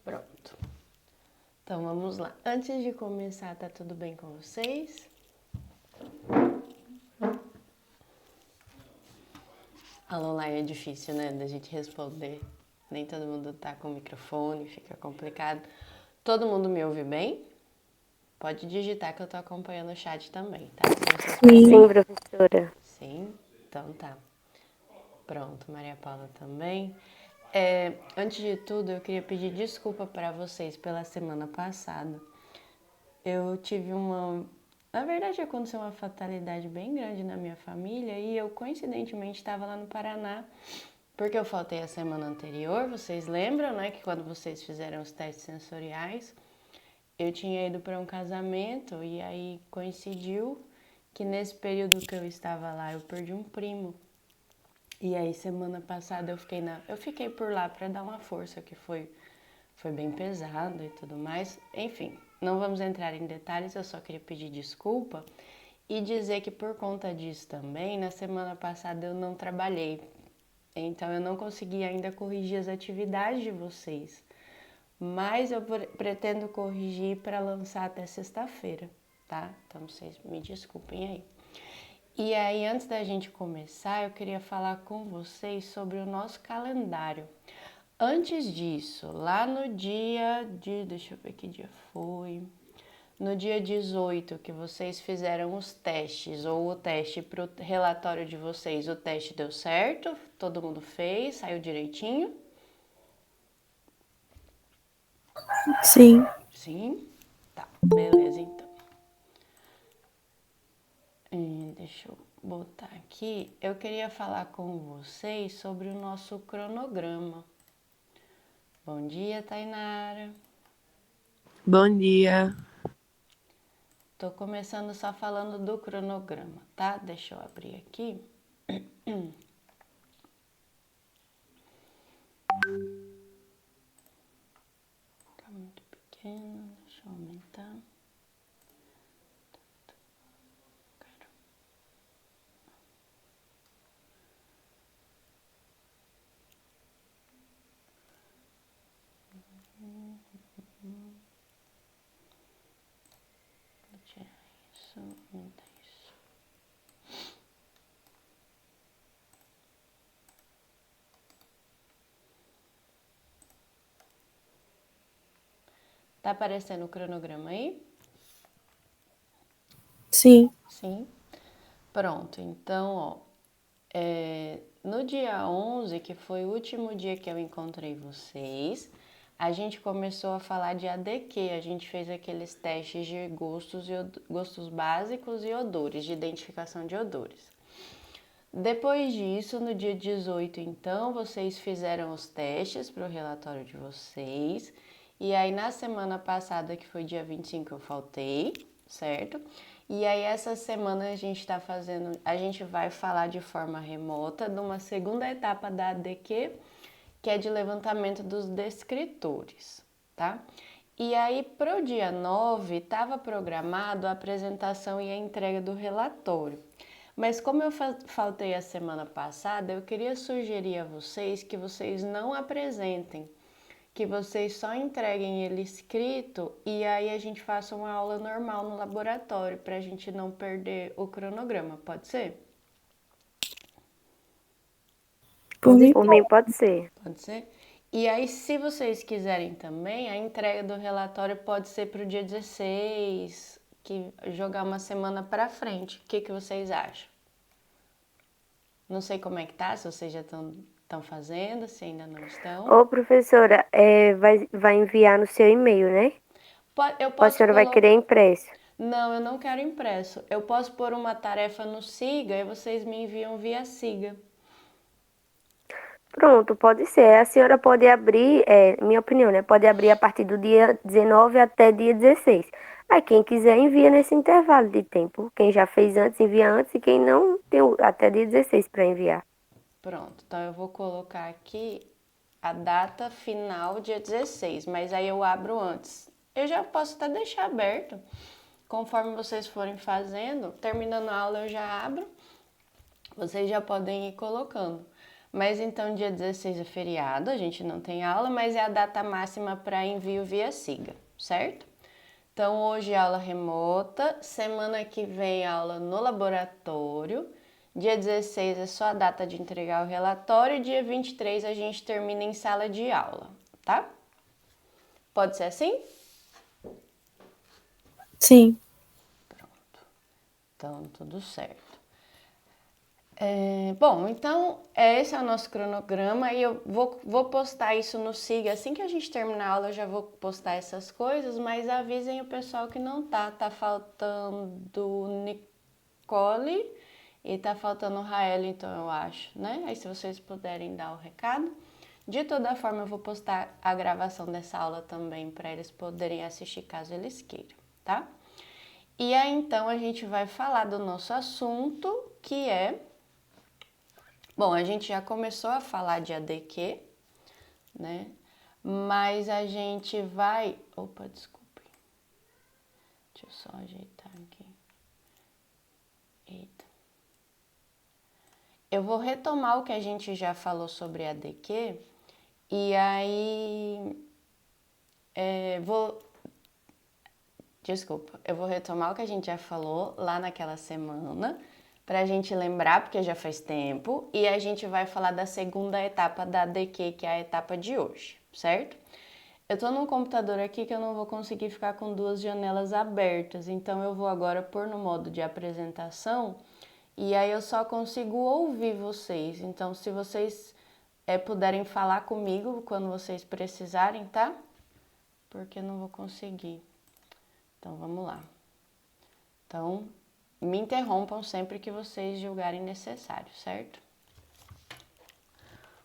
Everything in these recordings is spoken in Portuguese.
Pronto. Então vamos lá. Antes de começar, tá tudo bem com vocês? Alô, lá é difícil, né, da gente responder. Nem todo mundo tá com o microfone, fica complicado. Todo mundo me ouve bem? Pode digitar que eu tô acompanhando o chat também, tá? Sim, professora. Sim? Então tá. Pronto, Maria Paula também. Antes de tudo, eu queria pedir desculpa para vocês pela semana passada. Eu tive uma... Na verdade, aconteceu uma fatalidade bem grande na minha família e eu, coincidentemente, estava lá no Paraná porque eu faltei a semana anterior. Vocês lembram, né, que quando vocês fizeram os testes sensoriais, eu tinha ido para um casamento e aí coincidiu que nesse período que eu estava lá, eu perdi um primo. E aí semana passada eu fiquei por lá para dar uma força, que foi bem pesado e tudo mais. Enfim, não vamos entrar em detalhes, eu só queria pedir desculpa e dizer que por conta disso também, na semana passada eu não trabalhei. Então eu não consegui ainda corrigir as atividades de vocês. Mas eu pretendo corrigir para lançar até sexta-feira, tá? Então vocês me desculpem aí. E aí, antes da gente começar, eu queria falar com vocês sobre o nosso calendário. Antes disso, lá no dia de... Deixa eu ver que dia foi. No dia 18, que vocês fizeram os testes, ou o teste para o relatório de vocês, o teste deu certo? Todo mundo fez? Saiu direitinho? Sim. Sim? Tá, beleza então. Deixa eu botar aqui. Eu queria falar com vocês sobre o nosso cronograma. Bom dia, Tainara. Bom dia. Tô começando só falando do cronograma, tá? Deixa eu abrir aqui. Tá muito pequeno, deixa eu aumentar. Vou tirar isso, aumentar isso. Tá aparecendo o cronograma aí? Sim. Sim. Pronto, então, ó, no dia 11, que foi o último dia que eu encontrei vocês, a gente começou a falar de ADQ, a gente fez aqueles testes de gostos básicos e odores, de identificação de odores. Depois disso, no dia 18, então, vocês fizeram os testes para o relatório de vocês. E aí, na semana passada, que foi dia 25, eu faltei, certo? E aí, essa semana a gente vai falar de forma remota de uma segunda etapa da ADQ, que é de levantamento dos descritores, tá? E aí, para o dia 9, estava programado a apresentação e a entrega do relatório. Mas como eu faltei a semana passada, eu queria sugerir a vocês que vocês não apresentem, que vocês só entreguem ele escrito e aí a gente faça uma aula normal no laboratório para a gente não perder o cronograma, pode ser? Por mim, Por mim, pode ser. Pode ser? E aí, se vocês quiserem também, a entrega do relatório pode ser para o dia 16, que jogar uma semana para frente. O que vocês acham? Não sei como é que tá, se vocês já estão fazendo, se ainda não estão. Ô, professora, vai enviar no seu e-mail, né? Eu Ou a posso senhora vai colocar... querer impresso? Não, eu não quero impresso. Eu posso pôr uma tarefa no Siga e vocês me enviam via Siga. Pronto, pode ser. A senhora pode abrir, minha opinião, né? Pode abrir a partir do dia 19 até dia 16. Aí quem quiser envia nesse intervalo de tempo. Quem já fez antes, envia antes. E quem não, tem até dia 16 para enviar. Pronto, então eu vou colocar aqui a data final dia 16, mas aí eu abro antes. Eu já posso até deixar aberto, conforme vocês forem fazendo, terminando a aula eu já abro, vocês já podem ir colocando. Mas então dia 16 é feriado, a gente não tem aula, mas é a data máxima para envio via SIGA, certo? Então hoje é aula remota, semana que vem aula no laboratório, dia 16 é só a data de entregar o relatório e dia 23 a gente termina em sala de aula, tá? Pode ser assim? Sim. Então, tudo certo. Bom, então esse é o nosso cronograma e eu vou postar isso no SIGA. Assim que a gente terminar a aula, eu já vou postar essas coisas, mas avisem o pessoal que não tá. Tá faltando Nicole e tá faltando Raeli, então eu acho, né? Aí se vocês puderem dar o recado. De toda forma, eu vou postar a gravação dessa aula também para eles poderem assistir caso eles queiram, tá? E aí então a gente vai falar do nosso assunto, que é... Bom, a gente já começou a falar de ADQ, né? Mas a gente vai... Opa, desculpe. Deixa eu só ajeitar aqui. Eita. Eu vou retomar o que a gente já falou sobre ADQ e aí Desculpa, eu vou retomar o que a gente já falou lá naquela semana, pra gente lembrar, porque já faz tempo, e a gente vai falar da segunda etapa da ADQ, que é a etapa de hoje, certo? Eu tô num computador aqui que eu não vou conseguir ficar com duas janelas abertas, então eu vou agora pôr no modo de apresentação, e aí eu só consigo ouvir vocês. Então, se vocês puderem falar comigo quando vocês precisarem, tá? Porque eu não vou conseguir. Então, vamos lá. Então, me interrompam sempre que vocês julgarem necessário, certo?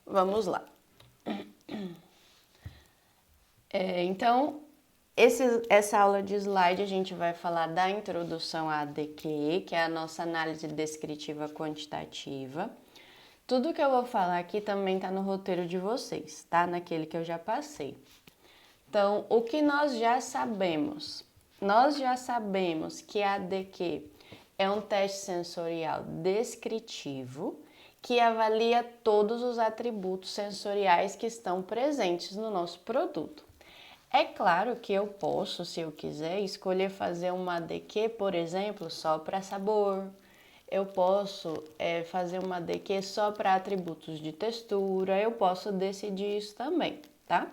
Vamos lá. Então, essa aula de slide a gente vai falar da introdução à ADQ, que é a nossa análise descritiva quantitativa. Tudo que eu vou falar aqui também está no roteiro de vocês, tá? Naquele que eu já passei. Então, o que nós já sabemos? Nós já sabemos que a ADQ é um teste sensorial descritivo que avalia todos os atributos sensoriais que estão presentes no nosso produto. É claro que eu posso, se eu quiser, escolher fazer uma ADQ, por exemplo, só para sabor. Eu posso fazer uma ADQ só para atributos de textura. Eu posso decidir isso também, tá?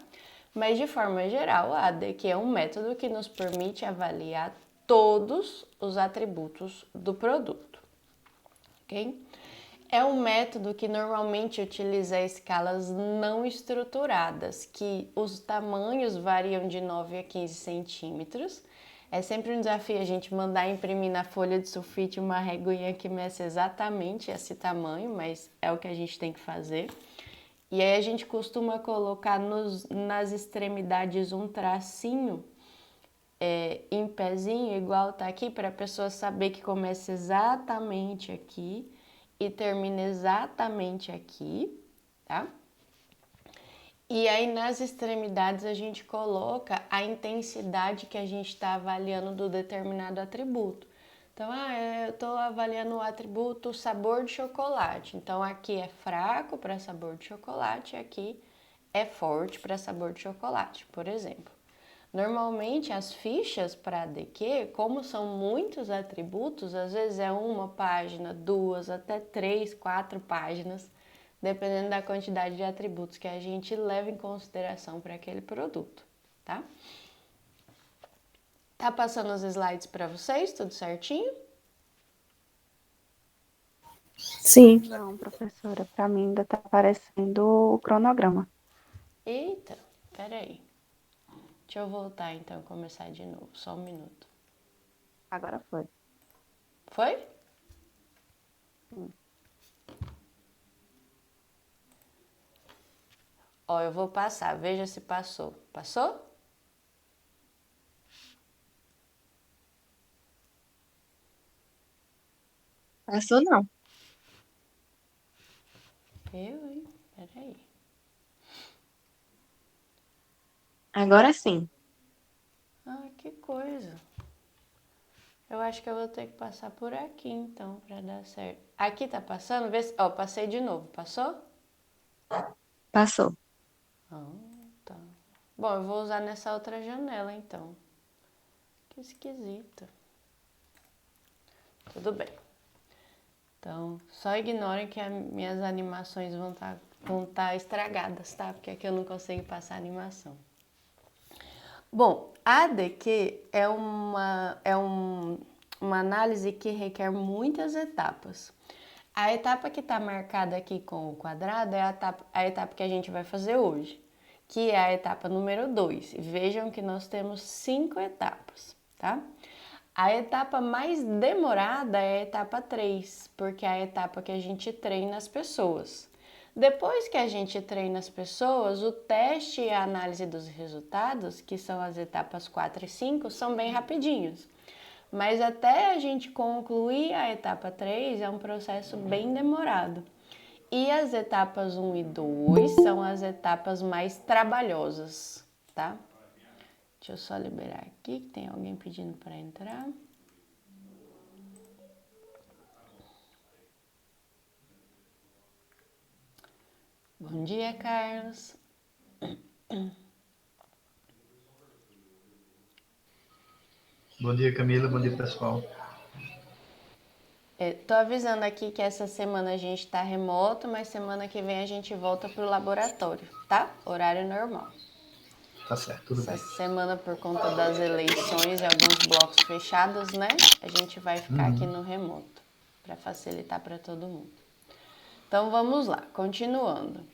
Mas de forma geral, a ADQ é um método que nos permite avaliar todos os atributos do produto, ok? É um método que normalmente utiliza escalas não estruturadas, que os tamanhos variam de 9 a 15 centímetros. É sempre um desafio a gente mandar imprimir na folha de sulfite uma reguinha que meça exatamente esse tamanho, mas é o que a gente tem que fazer. E aí a gente costuma colocar nas extremidades um tracinho em pezinho, igual tá aqui, para a pessoa saber que começa exatamente aqui e termina exatamente aqui, tá? E aí nas extremidades a gente coloca a intensidade que a gente está avaliando do determinado atributo. Então, eu estou avaliando o atributo sabor de chocolate. Então, aqui é fraco para sabor de chocolate e aqui é forte para sabor de chocolate, por exemplo. Normalmente, as fichas para ADQ, como são muitos atributos, às vezes é uma página, duas, até 3, 4 páginas, dependendo da quantidade de atributos que a gente leva em consideração para aquele produto, tá? Tá passando os slides para vocês, tudo certinho? Sim. Não, professora, para mim ainda está aparecendo o cronograma. Eita, peraí. Deixa eu voltar então, começar de novo, só um minuto. Agora foi. Foi? Ó, eu vou passar, veja se passou. Passou? Passou não. Hein? Peraí. Agora sim. Ah, que coisa. Eu acho que eu vou ter que passar por aqui então, pra dar certo. Aqui tá passando? Vê se... Ó, passei de novo. Passou? Passou. Ah, tá. Bom, eu vou usar nessa outra janela então. Que esquisito. Tudo bem. Então, só ignorem que as minhas animações vão tá estragadas, tá? Porque aqui eu não consigo passar animação. Bom, a ADQ uma análise que requer muitas etapas. A etapa que está marcada aqui com o quadrado é a etapa que a gente vai fazer hoje, que é a etapa número 2. Vejam que nós temos 5 etapas, tá? A etapa mais demorada é a etapa 3, porque é a etapa que a gente treina as pessoas. Depois que a gente treina as pessoas, o teste e a análise dos resultados, que são as etapas 4 e 5, são bem rapidinhos. Mas até a gente concluir a etapa 3 é um processo bem demorado. E as etapas 1 e 2 são as etapas mais trabalhosas, tá? Deixa eu só liberar aqui, que tem alguém pedindo para entrar. Bom dia, Carlos. Bom dia, Camila. Bom dia, pessoal. Tô avisando aqui que essa semana a gente tá remoto, mas semana que vem a gente volta pro laboratório, tá? Horário normal. Tá certo, tudo bem. Essa semana, por conta das eleições e alguns blocos fechados, né? A gente vai ficar aqui no remoto, para facilitar para todo mundo. Então, vamos lá, continuando.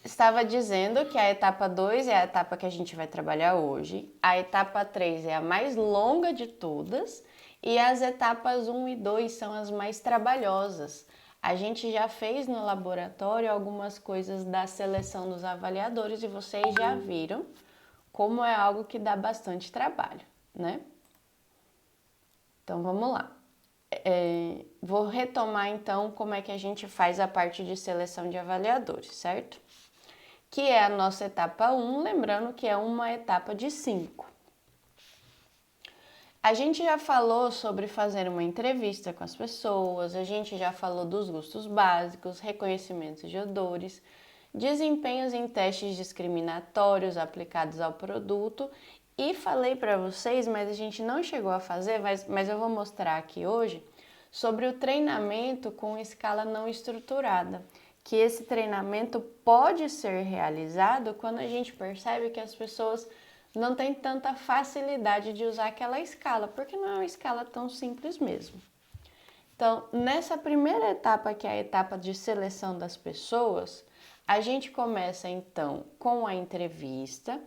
Estava dizendo que a etapa 2 é a etapa que a gente vai trabalhar hoje, a etapa 3 é a mais longa de todas e as etapas 1 e 2 são as mais trabalhosas. A gente já fez no laboratório algumas coisas da seleção dos avaliadores e vocês já viram como é algo que dá bastante trabalho, né? Então vamos lá. Vou retomar então como é que a gente faz a parte de seleção de avaliadores, certo? Que é a nossa etapa 1, lembrando que é uma etapa de 5. A gente já falou sobre fazer uma entrevista com as pessoas, a gente já falou dos gostos básicos, reconhecimentos de odores, desempenhos em testes discriminatórios aplicados ao produto e falei para vocês, mas a gente não chegou a fazer, mas eu vou mostrar aqui hoje, sobre o treinamento com escala não estruturada, que esse treinamento pode ser realizado quando a gente percebe que as pessoas não têm tanta facilidade de usar aquela escala, porque não é uma escala tão simples mesmo. Então, nessa primeira etapa, que é a etapa de seleção das pessoas, a gente começa então com a entrevista,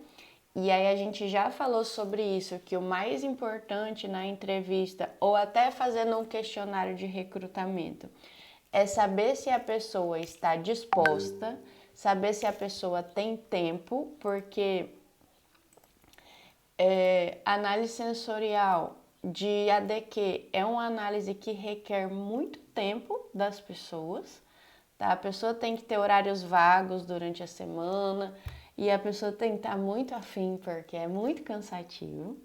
e aí a gente já falou sobre isso, que o mais importante na entrevista, ou até fazendo um questionário de recrutamento, é saber se a pessoa está disposta, saber se a pessoa tem tempo, porque análise sensorial de ADQ é uma análise que requer muito tempo das pessoas, tá? A pessoa tem que ter horários vagos durante a semana e a pessoa tem que estar muito afim, porque é muito cansativo.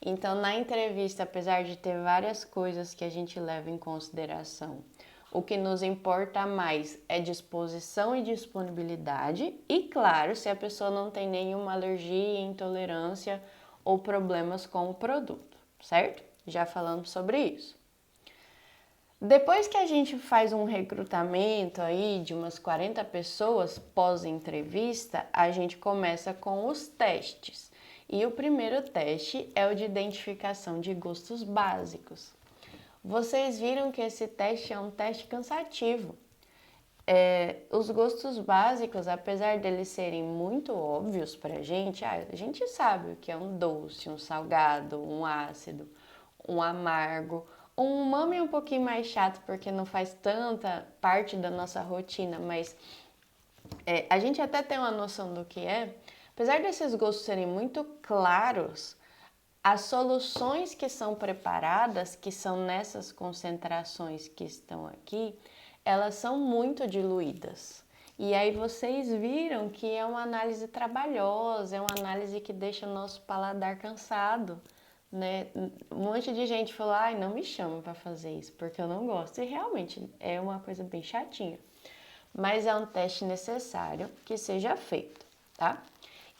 Então, na entrevista, apesar de ter várias coisas que a gente leva em consideração, o que nos importa mais é disposição e disponibilidade e, claro, se a pessoa não tem nenhuma alergia, intolerância ou problemas com o produto, certo? Já falamos sobre isso. Depois que a gente faz um recrutamento aí de umas 40 pessoas pós-entrevista, a gente começa com os testes. E o primeiro teste é o de identificação de gostos básicos. Vocês viram que esse teste é um teste cansativo. Os gostos básicos, apesar deles serem muito óbvios pra gente, a gente sabe o que é um doce, um salgado, um ácido, um amargo. Um umami é um pouquinho mais chato porque não faz tanta parte da nossa rotina, mas a gente até tem uma noção do que é. Apesar desses gostos serem muito claros, as soluções que são preparadas, que são nessas concentrações que estão aqui, elas são muito diluídas. E aí vocês viram que é uma análise trabalhosa, é uma análise que deixa o nosso paladar cansado, né? Um monte de gente falou, ai, não me chama para fazer isso, porque eu não gosto. E realmente é uma coisa bem chatinha. Mas é um teste necessário que seja feito, tá?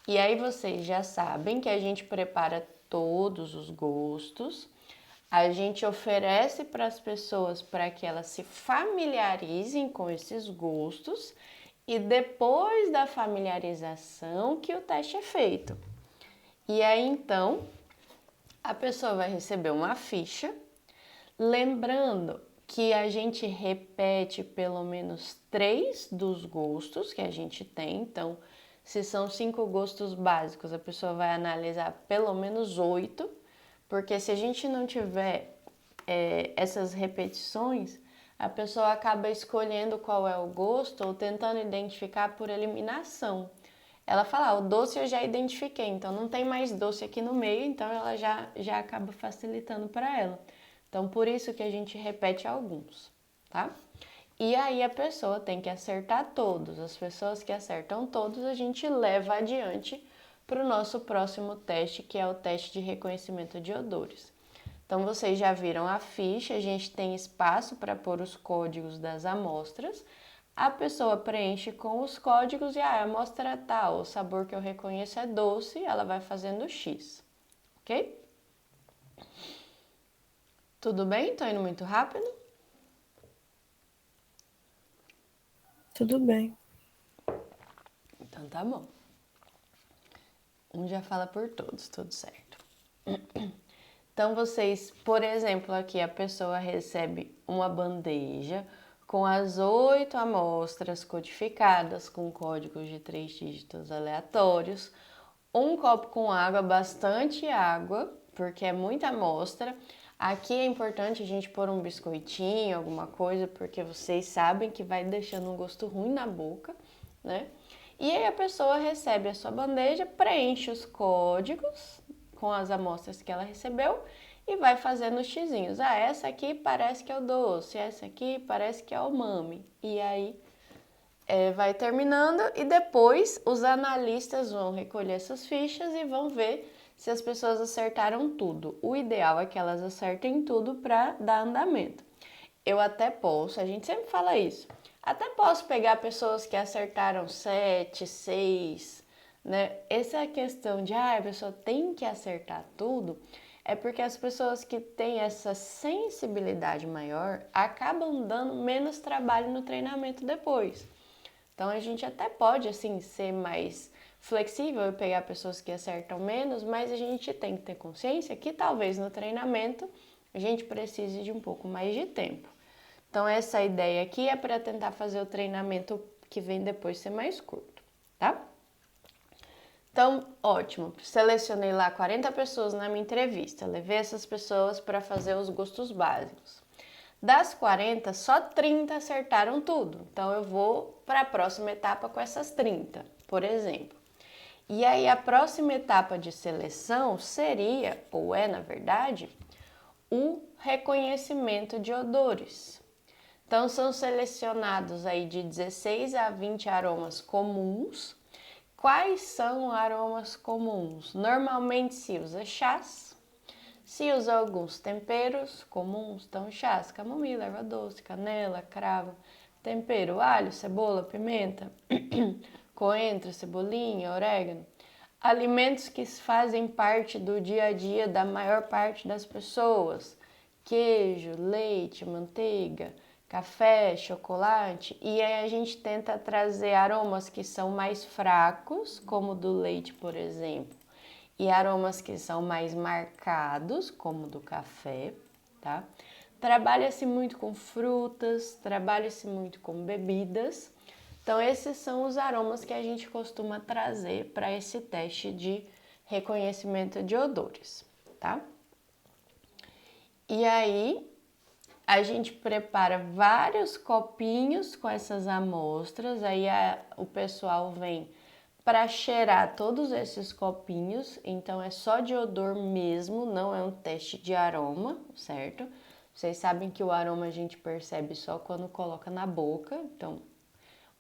E aí vocês já sabem que a gente prepara todos os gostos, a gente oferece para as pessoas para que elas se familiarizem com esses gostos e depois da familiarização que o teste é feito. E aí então a pessoa vai receber uma ficha, lembrando que a gente repete pelo menos 3 dos gostos que a gente tem. Então, se são 5 gostos básicos, a pessoa vai analisar pelo menos 8, porque se a gente não tiver essas repetições, a pessoa acaba escolhendo qual é o gosto ou tentando identificar por eliminação. Ela fala, o doce eu já identifiquei, então não tem mais doce aqui no meio, então ela já acaba facilitando para ela. Então, por isso que a gente repete alguns, tá? E aí a pessoa tem que acertar todos. As pessoas que acertam todos, a gente leva adiante para o nosso próximo teste, que é o teste de reconhecimento de odores. Então, vocês já viram a ficha, a gente tem espaço para pôr os códigos das amostras. A pessoa preenche com os códigos e a amostra tal, o sabor que eu reconheço é doce, ela vai fazendo X, ok? Tudo bem? Tô indo muito rápido? Tudo bem. Então tá bom. Um já fala por todos, tudo certo. Então vocês, por exemplo, aqui a pessoa recebe uma bandeja com as 8 amostras codificadas com códigos de 3 dígitos aleatórios, um copo com água, bastante água, porque é muita amostra. Aqui é importante a gente pôr um biscoitinho, alguma coisa, porque vocês sabem que vai deixando um gosto ruim na boca, né? E aí a pessoa recebe a sua bandeja, preenche os códigos com as amostras que ela recebeu e vai fazendo os xizinhos. Ah, essa aqui parece que é o doce, essa aqui parece que é o umami. E aí vai terminando e depois os analistas vão recolher essas fichas e vão ver se as pessoas acertaram tudo. O ideal é que elas acertem tudo para dar andamento. Eu até posso, a gente sempre fala isso, até posso pegar pessoas que acertaram 7, 6, né? Essa questão de a pessoa tem que acertar tudo é porque as pessoas que têm essa sensibilidade maior acabam dando menos trabalho no treinamento depois. Então a gente até pode assim ser mais flexível e pegar pessoas que acertam menos, mas a gente tem que ter consciência que talvez no treinamento a gente precise de um pouco mais de tempo. Então essa ideia aqui é para tentar fazer o treinamento que vem depois ser mais curto, tá? Então, ótimo, selecionei lá 40 pessoas na minha entrevista, levei essas pessoas para fazer os gostos básicos. Das 40, só 30 acertaram tudo. Então eu vou para a próxima etapa com essas 30, por exemplo. E aí a próxima etapa de seleção seria, ou é na verdade, o reconhecimento de odores. Então são selecionados aí de 16 a 20 aromas comuns. Quais são aromas comuns? Normalmente se usa chás, se usa alguns temperos comuns, então chás, camomila, erva doce, canela, cravo, tempero, alho, cebola, pimenta, coentro, cebolinha, orégano. Alimentos que fazem parte do dia a dia da maior parte das pessoas, queijo, leite, manteiga, café, chocolate, e aí a gente tenta trazer aromas que são mais fracos, como o do leite, por exemplo, e aromas que são mais marcados, como o do café, tá? Trabalha-se muito com frutas, trabalha-se muito com bebidas. Então, esses são os aromas que a gente costuma trazer para esse teste de reconhecimento de odores, tá? E aí, a gente prepara vários copinhos com essas amostras, aí o pessoal vem para cheirar todos esses copinhos, então é só de odor mesmo, não é um teste de aroma, certo? Vocês sabem que o aroma a gente percebe só quando coloca na boca, então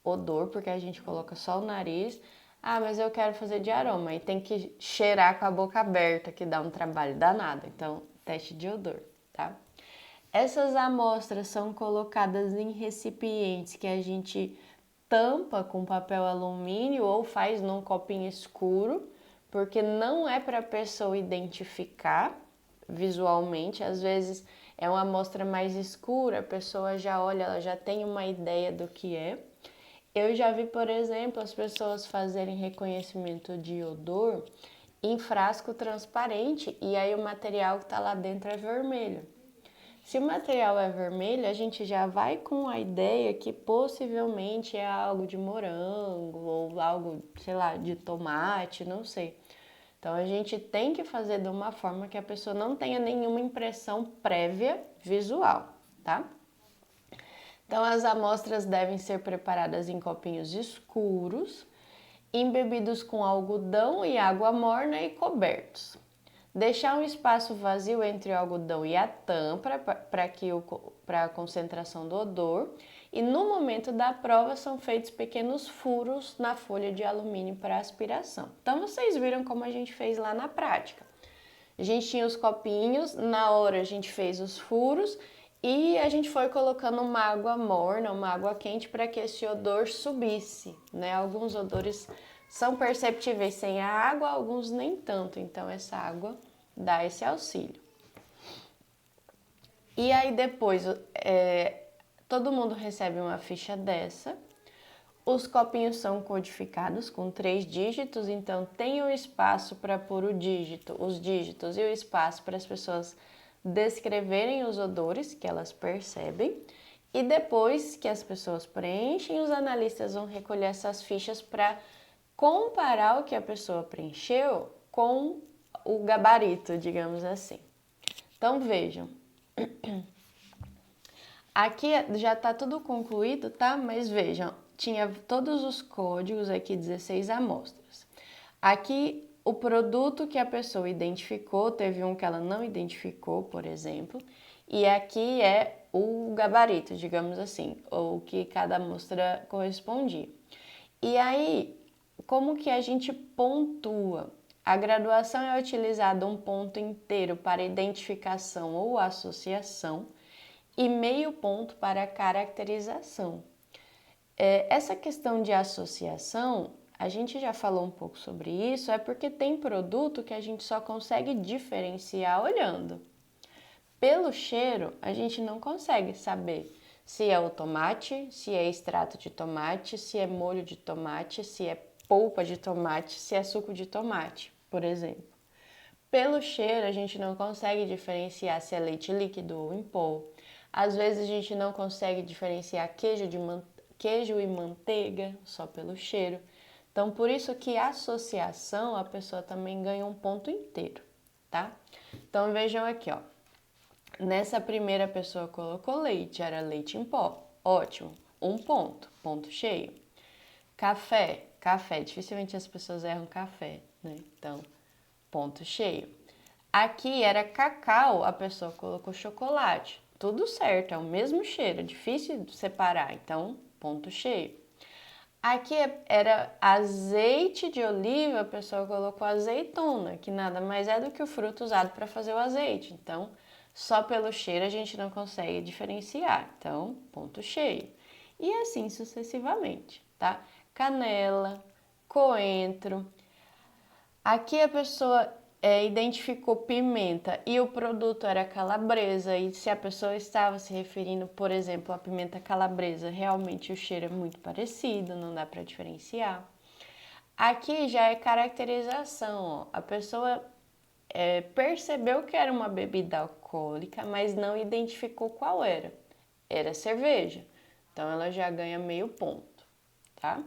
odor, porque a gente coloca só o nariz. Ah, mas eu quero fazer de aroma e tem que cheirar com a boca aberta, que dá um trabalho danado. Então, teste de odor, tá? Essas amostras são colocadas em recipientes que a gente tampa com papel alumínio ou faz num copinho escuro, porque não é para a pessoa identificar visualmente. Às vezes é uma amostra mais escura, a pessoa já olha, ela já tem uma ideia do que é. Eu já vi, por exemplo, as pessoas fazerem reconhecimento de odor em frasco transparente e aí o material que está lá dentro é vermelho. Se o material é vermelho, a gente já vai com a ideia que possivelmente é algo de morango ou algo, sei lá, de tomate, não sei. Então a gente tem que fazer de uma forma que a pessoa não tenha nenhuma impressão prévia visual, tá? Então as amostras devem ser preparadas em copinhos escuros, embebidos com algodão e água morna e cobertos. Deixar um espaço vazio entre o algodão e a tampa para a concentração do odor. E no momento da prova são feitos pequenos furos na folha de alumínio para aspiração. Então vocês viram como a gente fez lá na prática. A gente tinha os copinhos, na hora a gente fez os furos e a gente foi colocando uma água morna, uma água quente para que esse odor subisse, né? Alguns odores são perceptíveis sem a água, alguns nem tanto, então essa água dá esse auxílio. E aí depois todo mundo recebe uma ficha dessa. Os copinhos são codificados com 3 dígitos, então tem o espaço para pôr os dígitos e o espaço para as pessoas descreverem os odores que elas percebem. E depois que as pessoas preenchem, os analistas vão recolher essas fichas para comparar o que a pessoa preencheu com o gabarito, digamos assim. Então vejam, aqui já está tudo concluído, tá? Mas vejam, tinha todos os códigos aqui, 16 amostras. Aqui o produto que a pessoa identificou, teve um que ela não identificou, por exemplo, e aqui é o gabarito, digamos assim, ou que cada amostra correspondia. E aí, como que a gente pontua? A graduação é utilizada um ponto inteiro para identificação ou associação e meio ponto para caracterização. Essa questão de associação, a gente já falou um pouco sobre isso, é porque tem produto que a gente só consegue diferenciar olhando. Pelo cheiro, a gente não consegue saber se é o tomate, se é extrato de tomate, se é molho de tomate, se é polpa de tomate, se é suco de tomate, por exemplo. Pelo cheiro, a gente não consegue diferenciar se é leite líquido ou em pó. Às vezes a gente não consegue diferenciar queijo e manteiga só pelo cheiro. Então, por isso que a associação, a pessoa também ganha um ponto inteiro, tá? Então, vejam aqui, ó. Nessa primeira pessoa colocou leite, era leite em pó. Ótimo, um ponto, ponto cheio. Café, dificilmente as pessoas erram café, né? Então, ponto cheio. Aqui era cacau, a pessoa colocou chocolate. Tudo certo, é o mesmo cheiro, é difícil de separar, então, ponto cheio. Aqui era azeite de oliva, a pessoa colocou azeitona, que nada mais é do que o fruto usado para fazer o azeite. Então, só pelo cheiro a gente não consegue diferenciar. Então, ponto cheio. E assim sucessivamente, tá? Canela, coentro. Aqui a pessoa identificou pimenta e o produto era calabresa, e se a pessoa estava se referindo, por exemplo, à pimenta calabresa, realmente o cheiro é muito parecido, não dá para diferenciar. Aqui já é caracterização, ó. A pessoa percebeu que era uma bebida alcoólica, mas não identificou qual era. Era cerveja, então ela já ganha meio ponto, tá?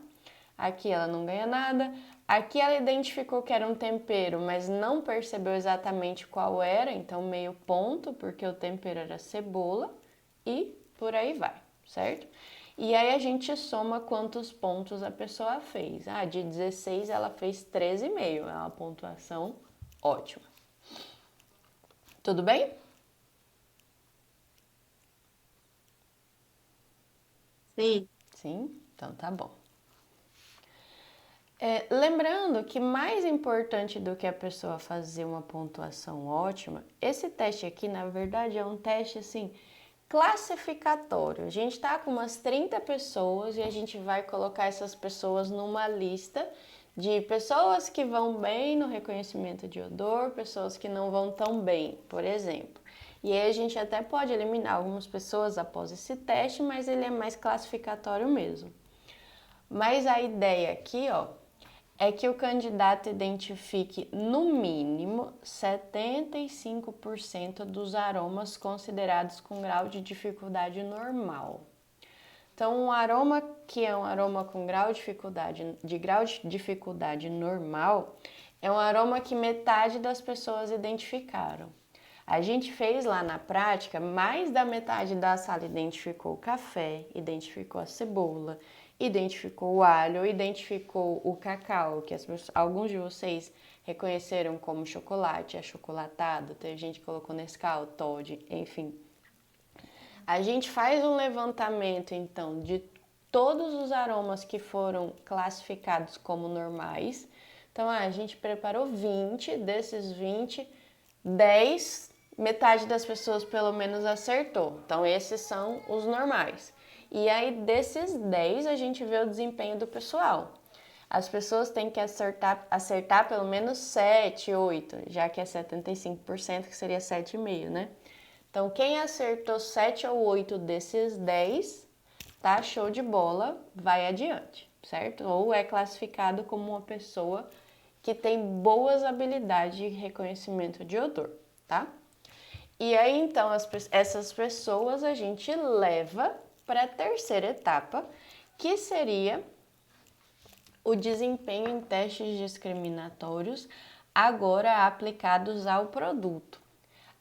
Aqui ela não ganha nada. Aqui ela identificou que era um tempero, mas não percebeu exatamente qual era, então meio ponto, porque o tempero era cebola e por aí vai, certo? E aí a gente soma quantos pontos a pessoa fez. Ah, de 16 ela fez 13,5, é uma pontuação ótima. Tudo bem? Sim. Sim? Então tá bom. Lembrando que mais importante do que a pessoa fazer uma pontuação ótima, esse teste aqui, na verdade, é um teste assim classificatório. A gente tá com umas 30 pessoas e a gente vai colocar essas pessoas numa lista de pessoas que vão bem no reconhecimento de odor, pessoas que não vão tão bem, por exemplo. E aí a gente até pode eliminar algumas pessoas após esse teste, mas ele é mais classificatório mesmo. Mas a ideia aqui, ó, é que o candidato identifique no mínimo 75% dos aromas considerados com grau de dificuldade normal. Então, um aroma que é um aroma com grau de dificuldade normal é um aroma que metade das pessoas identificaram. A gente fez lá na prática, mais da metade da sala identificou o café, identificou a cebola, identificou o alho, identificou o cacau, que alguns de vocês reconheceram como chocolate, achocolatado, teve gente que colocou Nescau, Toddy, enfim. A gente faz um levantamento, então, de todos os aromas que foram classificados como normais. Então, a gente preparou 20, desses 20, 10, metade das pessoas pelo menos acertou. Então, esses são os normais. E aí, desses 10, a gente vê o desempenho do pessoal. As pessoas têm que acertar pelo menos 7, 8, já que é 75%, que seria 7,5, né? Então, quem acertou 7 ou 8 desses 10, tá show de bola, vai adiante, certo? Ou é classificado como uma pessoa que tem boas habilidades de reconhecimento de odor, tá? E aí, então, essas pessoas a gente leva para a terceira etapa, que seria o desempenho em testes discriminatórios, agora aplicados ao produto.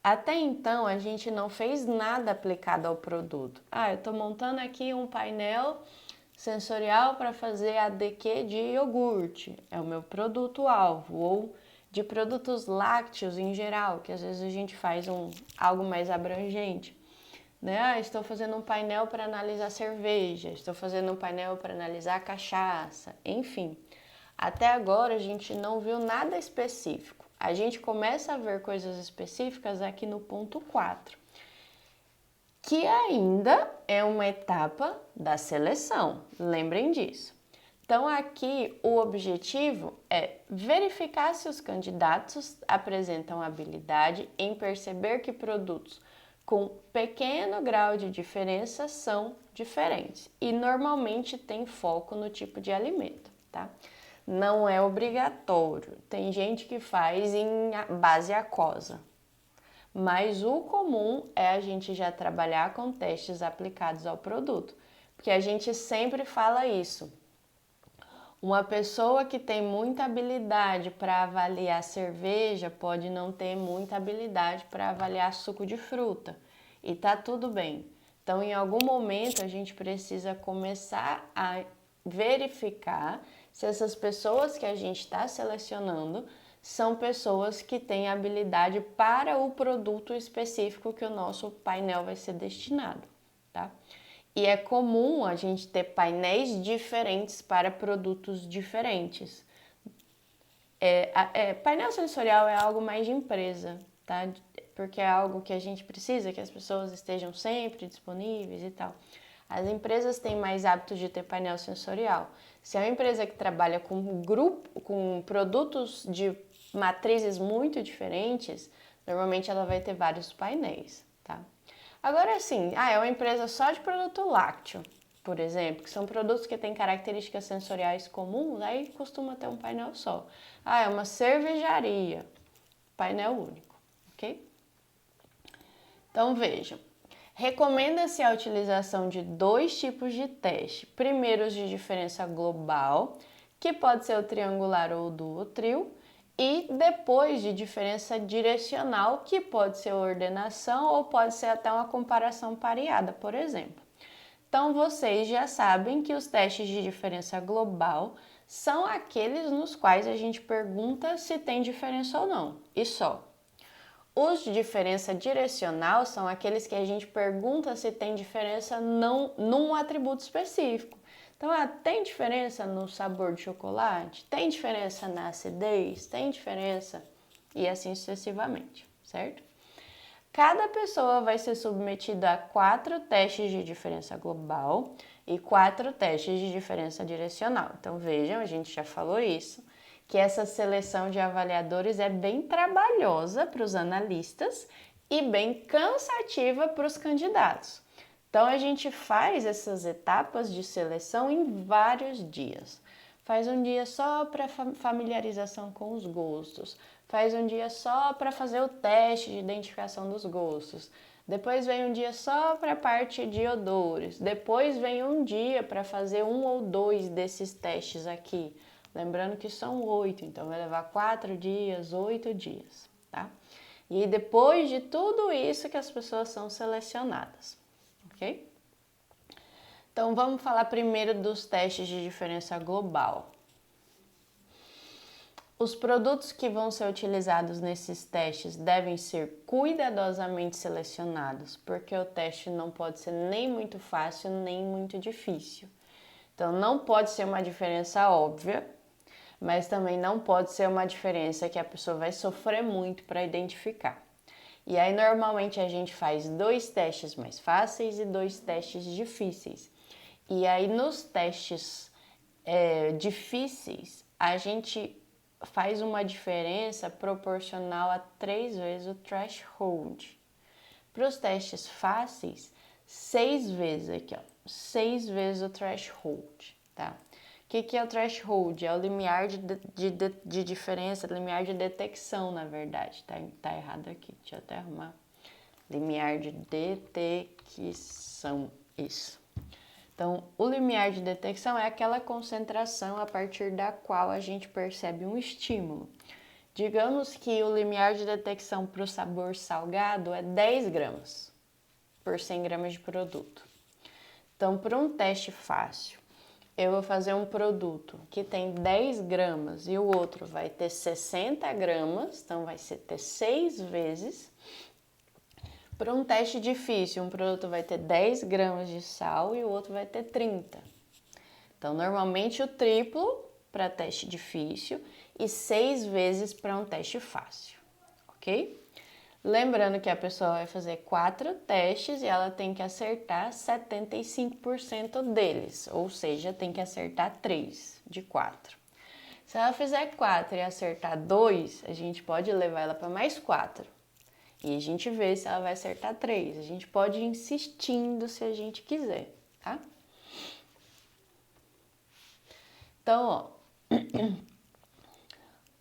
Até então, a gente não fez nada aplicado ao produto. Eu estou montando aqui um painel sensorial para fazer ADQ de iogurte, é o meu produto-alvo, ou de produtos lácteos em geral, que às vezes a gente faz algo mais abrangente. Né? Estou fazendo um painel para analisar cerveja, estou fazendo um painel para analisar cachaça, enfim. Até agora a gente não viu nada específico. A gente começa a ver coisas específicas aqui no ponto 4, que ainda é uma etapa da seleção, lembrem disso. Então aqui o objetivo é verificar se os candidatos apresentam habilidade em perceber que produtos com pequeno grau de diferença são diferentes e normalmente tem foco no tipo de alimento, tá? Não é obrigatório, tem gente que faz em base aquosa, mas o comum é a gente já trabalhar com testes aplicados ao produto, porque a gente sempre fala isso. Uma pessoa que tem muita habilidade para avaliar cerveja pode não ter muita habilidade para avaliar suco de fruta, e tá tudo bem. Então, em algum momento, a gente precisa começar a verificar se essas pessoas que a gente está selecionando são pessoas que têm habilidade para o produto específico que o nosso painel vai ser destinado, tá? E é comum a gente ter painéis diferentes para produtos diferentes. Painel sensorial é algo mais de empresa, tá? Porque é algo que a gente precisa, que as pessoas estejam sempre disponíveis e tal. As empresas têm mais hábitos de ter painel sensorial. Se é uma empresa que trabalha com produtos de matrizes muito diferentes, normalmente ela vai ter vários painéis, tá? Agora sim, é uma empresa só de produto lácteo, por exemplo, que são produtos que têm características sensoriais comuns, aí costuma ter um painel só. É uma cervejaria, painel único, ok? Então vejam. Recomenda-se a utilização de 2 tipos de teste. Primeiro, os de diferença global, que pode ser o triangular ou o duotrio, e depois de diferença direcional, que pode ser ordenação ou pode ser até uma comparação pareada, por exemplo. Então, vocês já sabem que os testes de diferença global são aqueles nos quais a gente pergunta se tem diferença ou não, e só. Os de diferença direcional são aqueles que a gente pergunta se tem diferença num atributo específico. Então, tem diferença no sabor de chocolate? Tem diferença na acidez? Tem diferença? E assim sucessivamente, certo? Cada pessoa vai ser submetida a 4 testes de diferença global e 4 testes de diferença direcional. Então, vejam, a gente já falou isso, que essa seleção de avaliadores é bem trabalhosa para os analistas e bem cansativa para os candidatos. Então, a gente faz essas etapas de seleção em vários dias. Faz um dia só para familiarização com os gostos, faz um dia só para fazer o teste de identificação dos gostos, depois vem um dia só para a parte de odores, depois vem um dia para fazer 1 ou 2 desses testes aqui. Lembrando que são 8, então vai levar 4 dias, 8 dias, tá? E depois de tudo isso que as pessoas são selecionadas, ok? Então, vamos falar primeiro dos testes de diferença global. Os produtos que vão ser utilizados nesses testes devem ser cuidadosamente selecionados, porque o teste não pode ser nem muito fácil, nem muito difícil. Então, não pode ser uma diferença óbvia, mas também não pode ser uma diferença que a pessoa vai sofrer muito para identificar. E aí, normalmente, a gente faz 2 testes mais fáceis e 2 testes difíceis. E aí, nos testes difíceis, a gente faz uma diferença proporcional a 3 vezes o threshold. Para os testes fáceis, 6 vezes aqui, ó, 6 vezes o threshold, tá? O que é o threshold? É o limiar de diferença, limiar de detecção, na verdade, tá errado aqui, deixa eu até arrumar. Limiar de detecção, isso. Então, o limiar de detecção é aquela concentração a partir da qual a gente percebe um estímulo. Digamos que o limiar de detecção para o sabor salgado é 10 gramas por 100 gramas de produto. Então, para um teste fácil, eu vou fazer um produto que tem 10 gramas e o outro vai ter 60 gramas, então vai ter 6 vezes. Para um teste difícil, um produto vai ter 10 gramas de sal e o outro vai ter 30. Então, normalmente o triplo para teste difícil e 6 vezes para um teste fácil, ok? Lembrando que a pessoa vai fazer 4 testes e ela tem que acertar 75% deles, ou seja, tem que acertar 3 de 4. Se ela fizer 4 e acertar 2, a gente pode levar ela para mais 4. E a gente vê se ela vai acertar 3. A gente pode ir insistindo se a gente quiser, tá? Então, ó,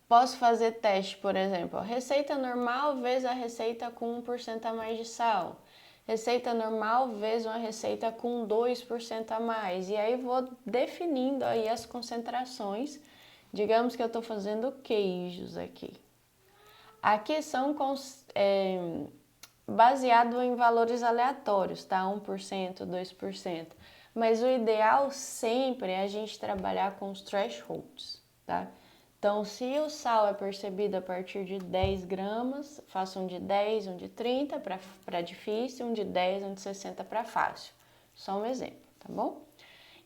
posso fazer teste, por exemplo, ó, receita normal vezes a receita com 1% a mais de sal. Receita normal vezes uma receita com 2% a mais. E aí vou definindo aí as concentrações. Digamos que eu estou fazendo queijos aqui. Aqui são baseado em valores aleatórios, tá? 1%, 2%. Mas o ideal sempre é a gente trabalhar com os thresholds, tá? Então, se o sal é percebido a partir de 10 gramas, faça um de 10, um de 30 para difícil, um de 10, um de 60 para fácil. Só um exemplo, tá bom?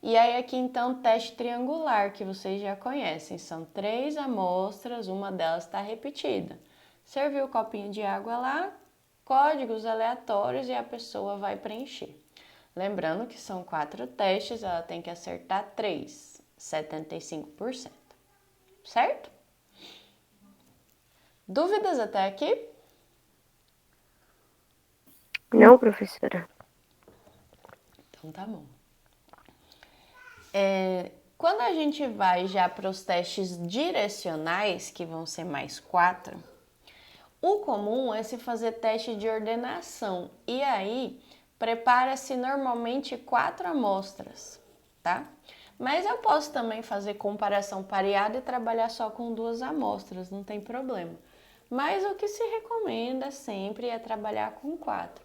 E aí aqui então teste triangular, que vocês já conhecem. São 3 amostras, uma delas está repetida. Serviu o copinho de água lá, códigos aleatórios e a pessoa vai preencher. Lembrando que são 4 testes, ela tem que acertar 3, 75%. Certo? Dúvidas até aqui? Não, professora. Então tá bom. Quando a gente vai já para os testes direcionais, que vão ser mais 4, o comum é se fazer teste de ordenação. E aí, prepara-se normalmente 4 amostras, tá? Mas eu posso também fazer comparação pareada e trabalhar só com 2 amostras, não tem problema. Mas o que se recomenda sempre é trabalhar com 4.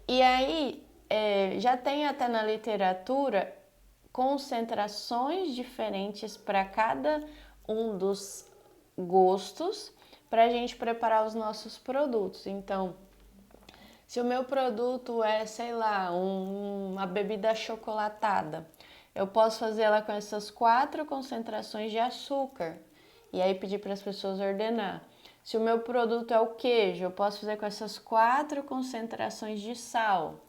E aí, já tem até na literatura concentrações diferentes para cada um dos gostos para a gente preparar os nossos produtos. Então, se o meu produto é, sei lá, uma bebida achocolatada, eu posso fazer ela com essas 4 concentrações de açúcar. E aí pedir para as pessoas ordenar. Se o meu produto é o queijo, eu posso fazer com essas 4 concentrações de sal.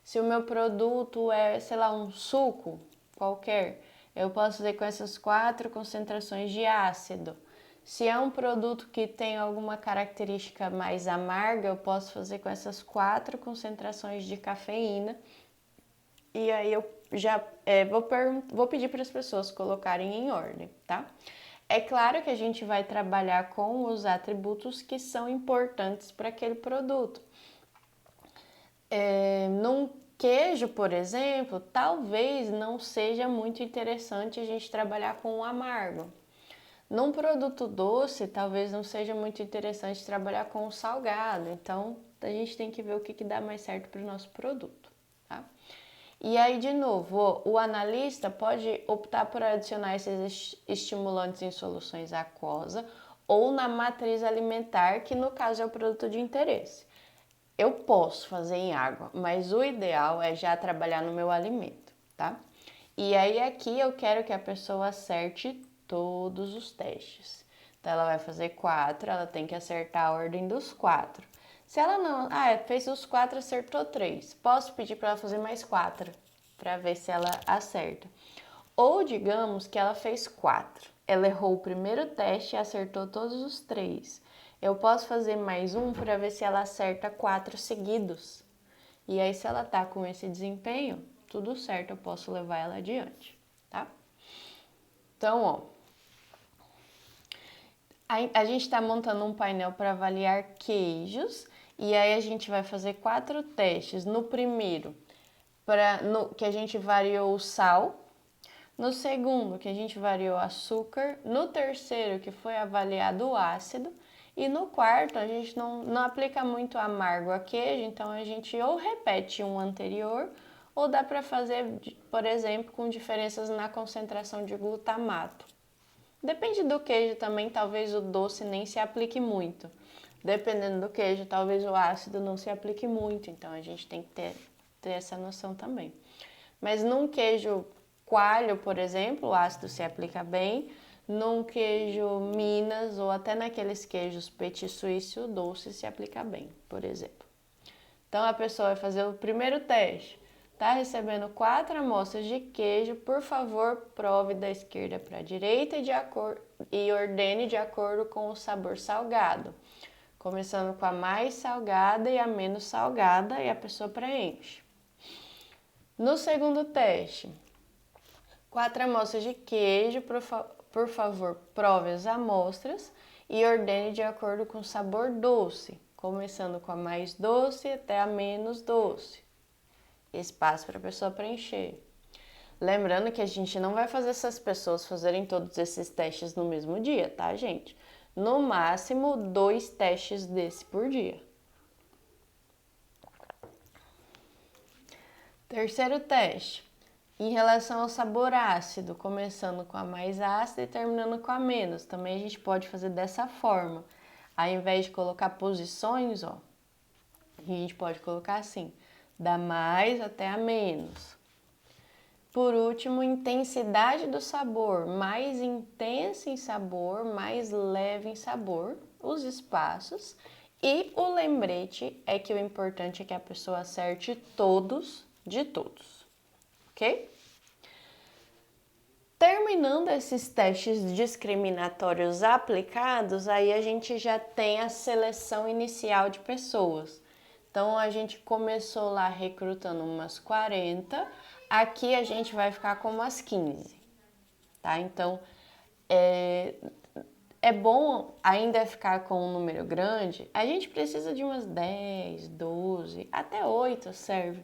Se o meu produto é, sei lá, um suco qualquer, eu posso fazer com essas 4 concentrações de ácido. Se é um produto que tem alguma característica mais amarga, eu posso fazer com essas 4 concentrações de cafeína. E aí eu já vou pedir para as pessoas colocarem em ordem, tá? É claro que a gente vai trabalhar com os atributos que são importantes para aquele produto. Num queijo, por exemplo, talvez não seja muito interessante a gente trabalhar com o amargo. Num produto doce, talvez não seja muito interessante trabalhar com o salgado. Então, a gente tem que ver o que dá mais certo para o nosso produto, tá? E aí, de novo, o analista pode optar por adicionar esses estimulantes em soluções aquosa ou na matriz alimentar, que no caso é o produto de interesse. Eu posso fazer em água, mas o ideal é já trabalhar no meu alimento, tá? E aí aqui eu quero que a pessoa acerte todos os testes. Então ela vai fazer 4, ela tem que acertar a ordem dos 4. Se ela não, fez os 4, acertou 3. Posso pedir para ela fazer mais 4, para ver se ela acerta. Ou digamos que ela fez 4. Ela errou o primeiro teste e acertou todos os 3. Eu posso fazer mais um para ver se ela acerta 4 seguidos. E aí, se ela tá com esse desempenho, tudo certo, eu posso levar ela adiante, tá? Então, ó, a gente tá montando um painel para avaliar queijos e aí a gente vai fazer 4 testes. No primeiro, que a gente variou o sal. No segundo, que a gente variou o açúcar. No terceiro, que foi avaliado o ácido. E no quarto, a gente não aplica muito amargo a queijo, então a gente ou repete um anterior, ou dá para fazer, por exemplo, com diferenças na concentração de glutamato. Depende do queijo também, talvez o doce nem se aplique muito. Dependendo do queijo, talvez o ácido não se aplique muito, então a gente tem que ter essa noção também. Mas num queijo coalho, por exemplo, o ácido se aplica bem. Num queijo Minas ou até naqueles queijos Petit Suisse, o doce se aplica bem, por exemplo. Então a pessoa vai fazer o primeiro teste. Está recebendo 4 amostras de queijo, por favor, prove da esquerda para a direita e ordene de acordo com o sabor salgado. Começando com a mais salgada e a menos salgada, e a pessoa preenche. No segundo teste, 4 amostras de queijo, por favor, prove as amostras e ordene de acordo com o sabor doce, começando com a mais doce até a menos doce. Espaço para a pessoa preencher. Lembrando que a gente não vai fazer essas pessoas fazerem todos esses testes no mesmo dia, tá, gente? No máximo, 2 testes desse por dia. Terceiro teste. Em relação ao sabor ácido, começando com a mais ácida e terminando com a menos. Também a gente pode fazer dessa forma. Ao invés de colocar posições, ó, a gente pode colocar assim, da mais até a menos. Por último, intensidade do sabor. Mais intensa em sabor, mais leve em sabor. Os espaços. E o lembrete é que o importante é que a pessoa acerte todos de todos. Ok? Terminando esses testes discriminatórios aplicados, aí a gente já tem a seleção inicial de pessoas. Então, a gente começou lá recrutando umas 40, aqui a gente vai ficar com umas 15, tá? Então, é bom ainda ficar com um número grande, a gente precisa de umas 10, 12, até 8 serve.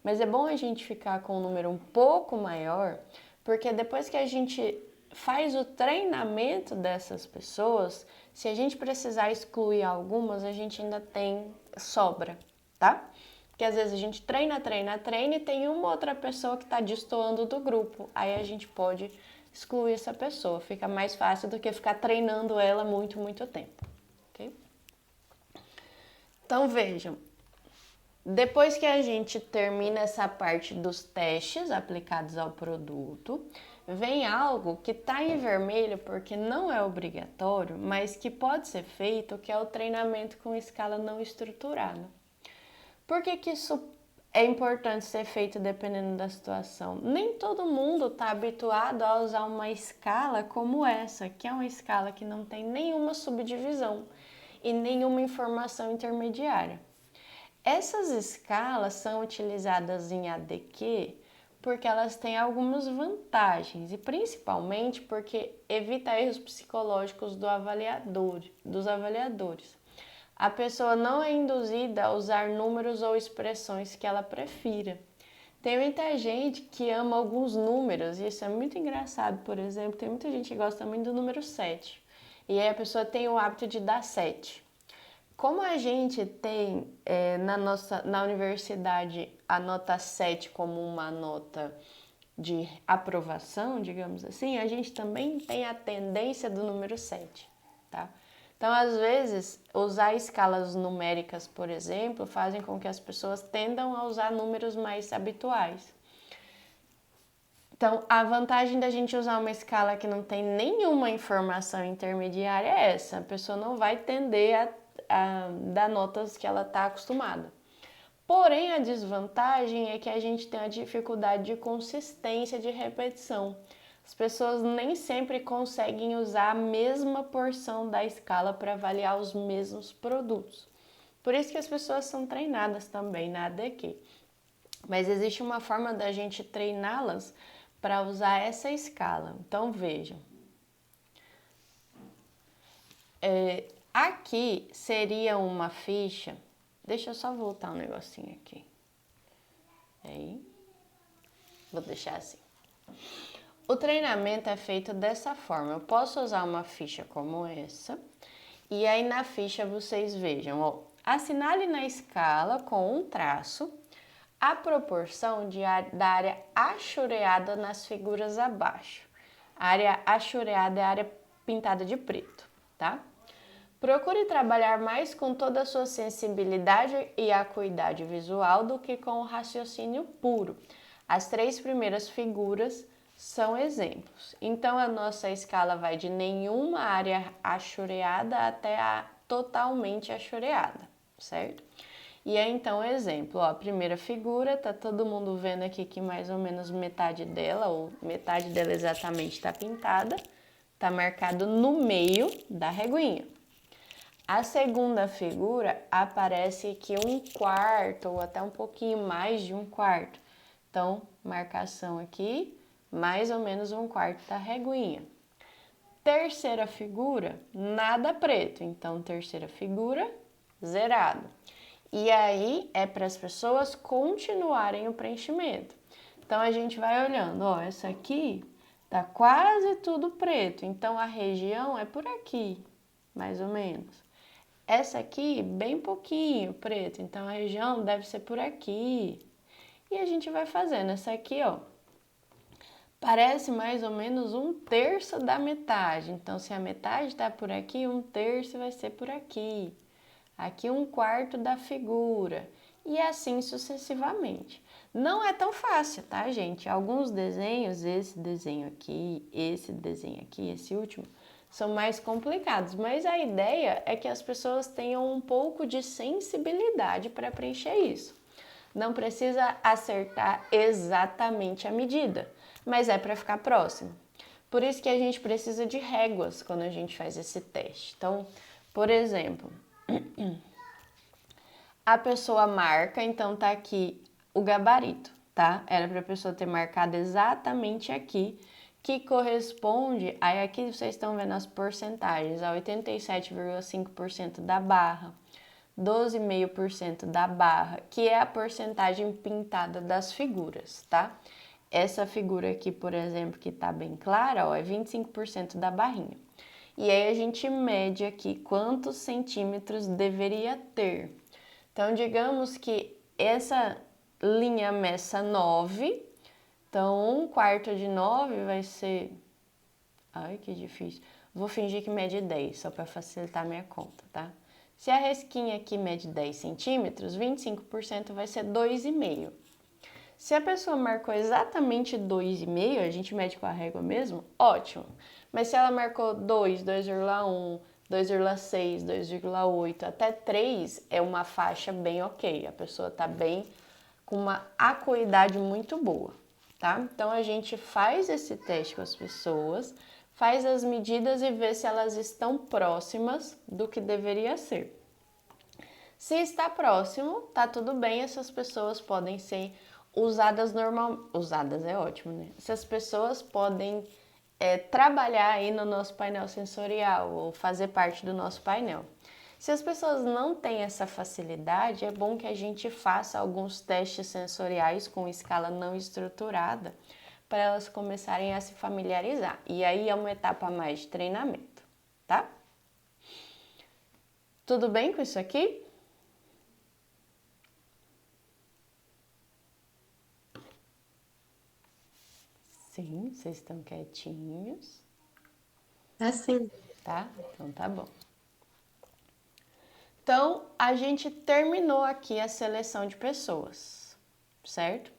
Mas é bom a gente ficar com um número um pouco maior, porque depois que a gente faz o treinamento dessas pessoas, se a gente precisar excluir algumas, a gente ainda tem sobra, tá? Porque às vezes a gente treina e tem uma outra pessoa que está destoando do grupo. Aí a gente pode excluir essa pessoa. Fica mais fácil do que ficar treinando ela muito tempo, ok? Então vejam, Depois que a gente termina essa parte dos testes aplicados ao produto, vem algo que está em vermelho porque não é obrigatório, mas que pode ser feito, que é o treinamento com escala não estruturada. Por que isso é importante ser feito dependendo da situação? Nem todo mundo está habituado a usar uma escala como essa, que é uma escala que não tem nenhuma subdivisão e nenhuma informação intermediária. Essas escalas são utilizadas em ADQ porque elas têm algumas vantagens e principalmente porque evita erros psicológicos dos avaliadores. A pessoa não é induzida a usar números ou expressões que ela prefira. Tem muita gente que ama alguns números e isso é muito engraçado. Por exemplo, tem muita gente que gosta muito do número 7 e aí a pessoa tem o hábito de dar 7. Como a gente tem na universidade a nota 7 como uma nota de aprovação, digamos assim, a gente também tem a tendência do número 7, tá? Então, às vezes, usar escalas numéricas, por exemplo, fazem com que as pessoas tendam a usar números mais habituais. Então, a vantagem da gente usar uma escala que não tem nenhuma informação intermediária é essa. A pessoa não vai tender a dar notas que ela está acostumada. Porém, a desvantagem é que a gente tem a dificuldade de consistência de repetição. As pessoas nem sempre conseguem usar a mesma porção da escala para avaliar os mesmos produtos. Por isso que as pessoas são treinadas também na ADQ. Mas existe uma forma da gente treiná-las para usar essa escala. Então, vejam. Aqui seria uma ficha. Deixa eu só voltar um negocinho aqui. Aí. Vou deixar assim. O treinamento é feito dessa forma. Eu posso usar uma ficha como essa. E aí na ficha vocês vejam, ó, assinale na escala com um traço a proporção da área achureada nas figuras abaixo. A área achureada é a área pintada de preto, tá? Procure trabalhar mais com toda a sua sensibilidade e acuidade visual do que com o raciocínio puro. As 3 primeiras figuras são exemplos. Então, a nossa escala vai de nenhuma área achureada até a totalmente achureada, certo? E aí, então, exemplo, ó, a primeira figura, tá todo mundo vendo aqui que mais ou menos metade dela, ou metade dela exatamente tá pintada, tá marcado no meio da reguinha. A segunda figura aparece que 1/4 ou até um pouquinho mais de 1/4. Então, marcação aqui, mais ou menos 1/4 da reguinha. Terceira figura, nada preto. Então, terceira figura, zerado. E aí, é para as pessoas continuarem o preenchimento. Então, a gente vai olhando, ó, essa aqui tá quase tudo preto. Então, a região é por aqui, mais ou menos. Essa aqui, bem pouquinho preto, então a região deve ser por aqui. E a gente vai fazendo. Essa aqui, ó, parece mais ou menos 1/3 da metade. Então, se a metade tá por aqui, 1/3 vai ser por aqui. Aqui 1/4 da figura. E assim sucessivamente. Não é tão fácil, tá, gente? Alguns desenhos, esse desenho aqui, esse último, são mais complicados, mas a ideia é que as pessoas tenham um pouco de sensibilidade para preencher isso. Não precisa acertar exatamente a medida, mas é para ficar próximo. Por isso que a gente precisa de réguas quando a gente faz esse teste. Então, por exemplo, a pessoa marca, então tá aqui o gabarito, tá? Era para a pessoa ter marcado exatamente aqui, que corresponde, aí aqui vocês estão vendo as porcentagens, a 87,5% da barra, 12,5% da barra, que é a porcentagem pintada das figuras, tá? Essa figura aqui, por exemplo, que tá bem clara, ó, é 25% da barrinha. E aí a gente mede aqui quantos centímetros deveria ter. Então, digamos que essa linha meça 9, então 1/4 de 9 vai ser... Ai, que difícil. Vou fingir que mede 10, só para facilitar minha conta, tá? Se a resquinha aqui mede 10 centímetros, 25% vai ser 2,5. Se a pessoa marcou exatamente 2,5, a gente mede com a régua mesmo, ótimo. Mas se ela marcou 2, 2,1, 2,6, 2,8, até 3, é uma faixa bem ok. A pessoa está bem, com uma acuidade muito boa, tá? Então, a gente faz esse teste com as pessoas, faz as medidas e vê se elas estão próximas do que deveria ser. Se está próximo, tá tudo bem, essas pessoas podem ser usadas usadas é ótimo, né? Essas pessoas podem trabalhar aí no nosso painel sensorial ou fazer parte do nosso painel. Se as pessoas não têm essa facilidade, é bom que a gente faça alguns testes sensoriais com escala não estruturada para elas começarem a se familiarizar. E aí é uma etapa a mais de treinamento, tá? Tudo bem com isso aqui? Sim, vocês estão quietinhos. Assim. Tá? Então tá bom. Então, a gente terminou aqui a seleção de pessoas, certo?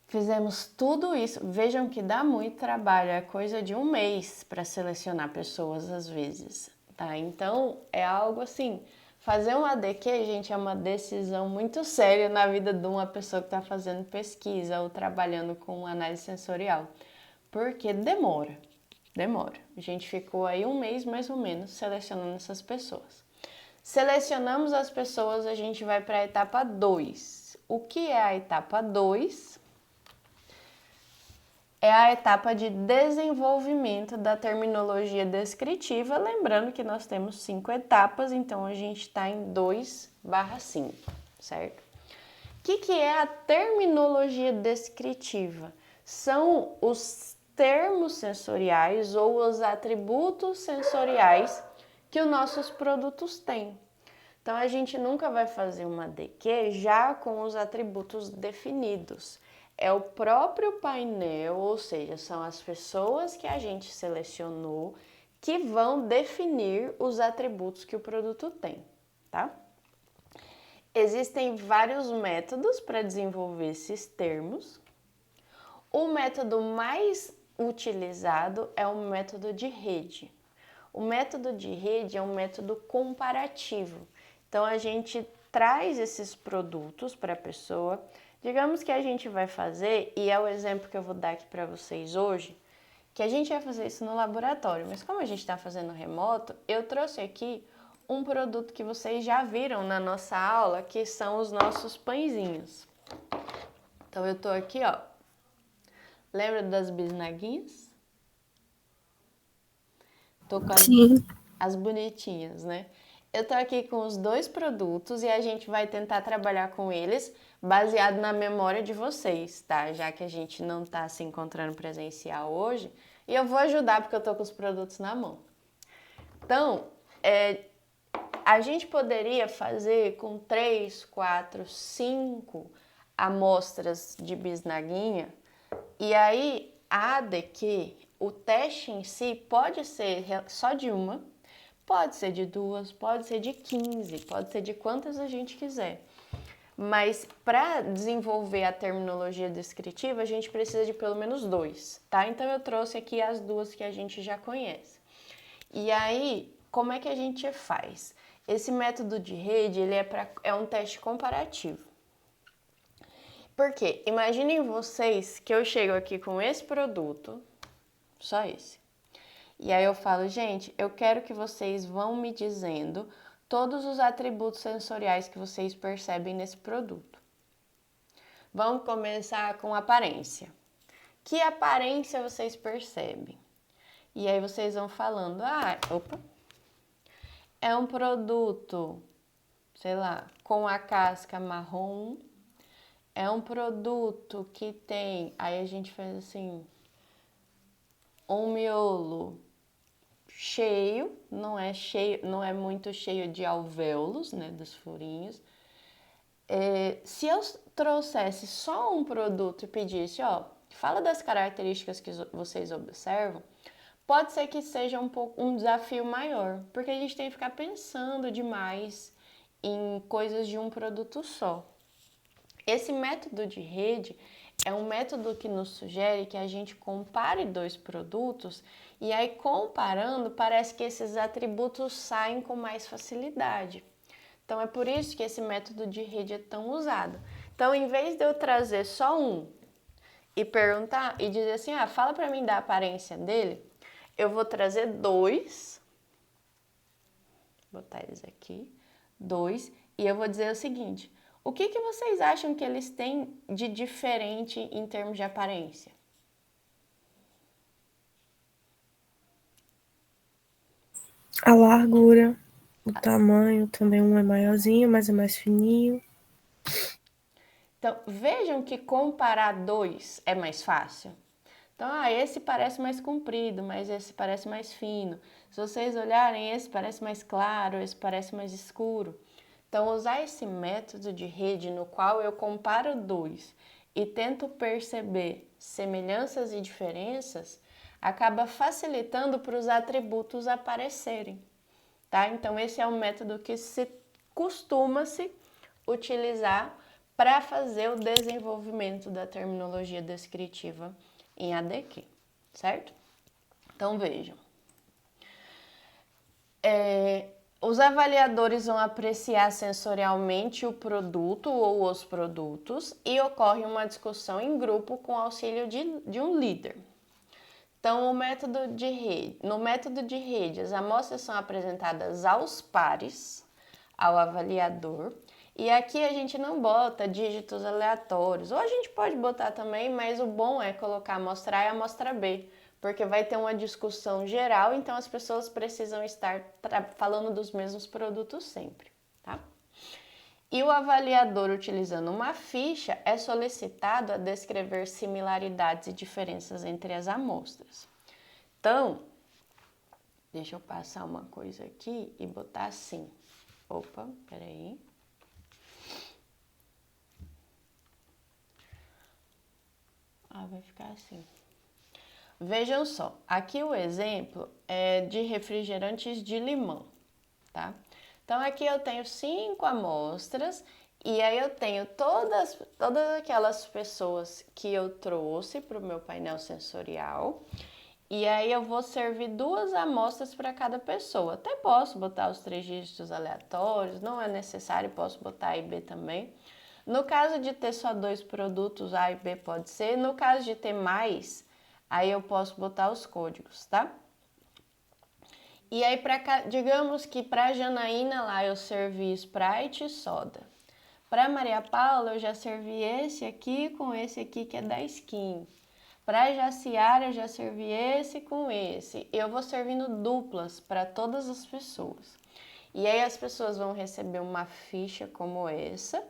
Fizemos tudo isso. Vejam que dá muito trabalho, é coisa de um mês para selecionar pessoas às vezes, tá? Então, é algo assim, fazer um ADQ, gente, é uma decisão muito séria na vida de uma pessoa que está fazendo pesquisa ou trabalhando com análise sensorial, porque demora. A gente ficou aí um mês mais ou menos selecionando essas pessoas. Selecionamos as pessoas, a gente vai para a etapa 2. O que é a etapa 2? É a etapa de desenvolvimento da terminologia descritiva, lembrando que nós temos 5 etapas, então a gente está em 2/5, certo? O que é a terminologia descritiva? São os termos sensoriais ou os atributos sensoriais que os nossos produtos têm. Então, a gente nunca vai fazer uma ADQ já com os atributos definidos. É o próprio painel, ou seja, são as pessoas que a gente selecionou que vão definir os atributos que o produto tem, tá? Existem vários métodos para desenvolver esses termos. O método mais utilizado é o método de rede. O método de rede é um método comparativo. Então, a gente traz esses produtos para a pessoa. Digamos que a gente vai fazer, e é o exemplo que eu vou dar aqui para vocês hoje, que a gente vai fazer isso no laboratório, mas como a gente está fazendo remoto, eu trouxe aqui um produto que vocês já viram na nossa aula, que são os nossos pãezinhos. Então, eu tô aqui, ó. Lembra das bisnaguinhas? Tô com as bonitinhas, né? Eu tô aqui com os 2 produtos e a gente vai tentar trabalhar com eles baseado na memória de vocês, tá? Já que a gente não tá se encontrando presencial hoje, e eu vou ajudar porque eu tô com os produtos na mão. Então, a gente poderia fazer com 3, 4, 5 amostras de bisnaguinha, e aí a ADQ, o teste em si, pode ser só de uma, pode ser de 2, pode ser de 15, pode ser de quantas a gente quiser. Mas para desenvolver a terminologia descritiva, a gente precisa de pelo menos 2, tá? Então eu trouxe aqui as 2 que a gente já conhece. E aí, como é que a gente faz? Esse método de rede, ele é um teste comparativo. Por quê? Imaginem vocês que eu chego aqui com esse produto, só esse. E aí eu falo, gente, eu quero que vocês vão me dizendo todos os atributos sensoriais que vocês percebem nesse produto. Vamos começar com aparência. Que aparência vocês percebem? E aí vocês vão falando, é um produto, sei lá, com a casca marrom, é um produto que tem, aí a gente faz assim, um miolo cheio, não é muito cheio de alvéolos, né, dos furinhos. Se eu trouxesse só um produto e pedisse, ó, fala das características que vocês observam, pode ser que seja um desafio maior, porque a gente tem que ficar pensando demais em coisas de um produto só. Esse método de rede é um método que nos sugere que a gente compare dois produtos e aí comparando parece que esses atributos saem com mais facilidade. Então é por isso que esse método de rede é tão usado. Então, em vez de eu trazer só um e perguntar e dizer assim, fala para mim da aparência dele, eu vou trazer dois, botar eles aqui, dois, e eu vou dizer o seguinte: o que vocês acham que eles têm de diferente em termos de aparência? A largura, o tamanho também, um é maiorzinho, mas é mais fininho. Então, vejam que comparar dois é mais fácil. Então, esse parece mais comprido, mas esse parece mais fino. Se vocês olharem, esse parece mais claro, esse parece mais escuro. Então, usar esse método de rede no qual eu comparo dois e tento perceber semelhanças e diferenças, acaba facilitando para os atributos aparecerem, tá? Então, esse é um método que costuma-se utilizar para fazer o desenvolvimento da terminologia descritiva em ADQ, certo? Então, vejam. Os avaliadores vão apreciar sensorialmente o produto ou os produtos e ocorre uma discussão em grupo com auxílio de um líder. Então, no método de rede, as amostras são apresentadas aos pares, ao avaliador, e aqui a gente não bota dígitos aleatórios, ou a gente pode botar também, mas o bom é colocar a amostra A e a amostra B, porque vai ter uma discussão geral, então as pessoas precisam estar falando dos mesmos produtos sempre, tá? E o avaliador, utilizando uma ficha, é solicitado a descrever similaridades e diferenças entre as amostras. Então, deixa eu passar uma coisa aqui e botar assim. Opa, peraí. Vai ficar assim. Vejam só, aqui o exemplo é de refrigerantes de limão, tá? Então, aqui eu tenho 5 amostras e aí eu tenho todas aquelas pessoas que eu trouxe para o meu painel sensorial e aí eu vou servir 2 amostras para cada pessoa. Até posso botar os 3 dígitos aleatórios, não é necessário, posso botar A e B também. No caso de ter só 2 produtos, A e B pode ser. No caso de ter mais, aí eu posso botar os códigos, tá? E aí, digamos que para Janaína lá eu servi Sprite e soda. Para Maria Paula eu já servi esse aqui com esse aqui que é da skin. Para Jaciara eu já servi esse com esse. Eu vou servindo duplas para todas as pessoas. E aí as pessoas vão receber uma ficha como essa,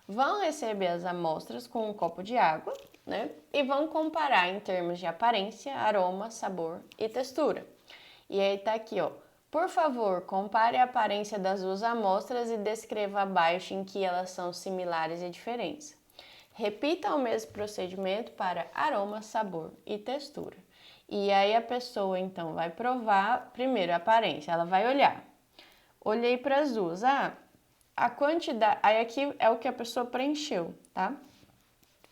vão receber as amostras com um copo de água, né? E vão comparar em termos de aparência, aroma, sabor e textura. E aí tá aqui, ó. Por favor, compare a aparência das 2 amostras e descreva abaixo em que elas são similares e diferentes. Repita o mesmo procedimento para aroma, sabor e textura. E aí a pessoa, então, vai provar, primeiro, a aparência. Ela vai olhar. Olhei para as 2. A quantidade... Aí aqui é o que a pessoa preencheu, tá?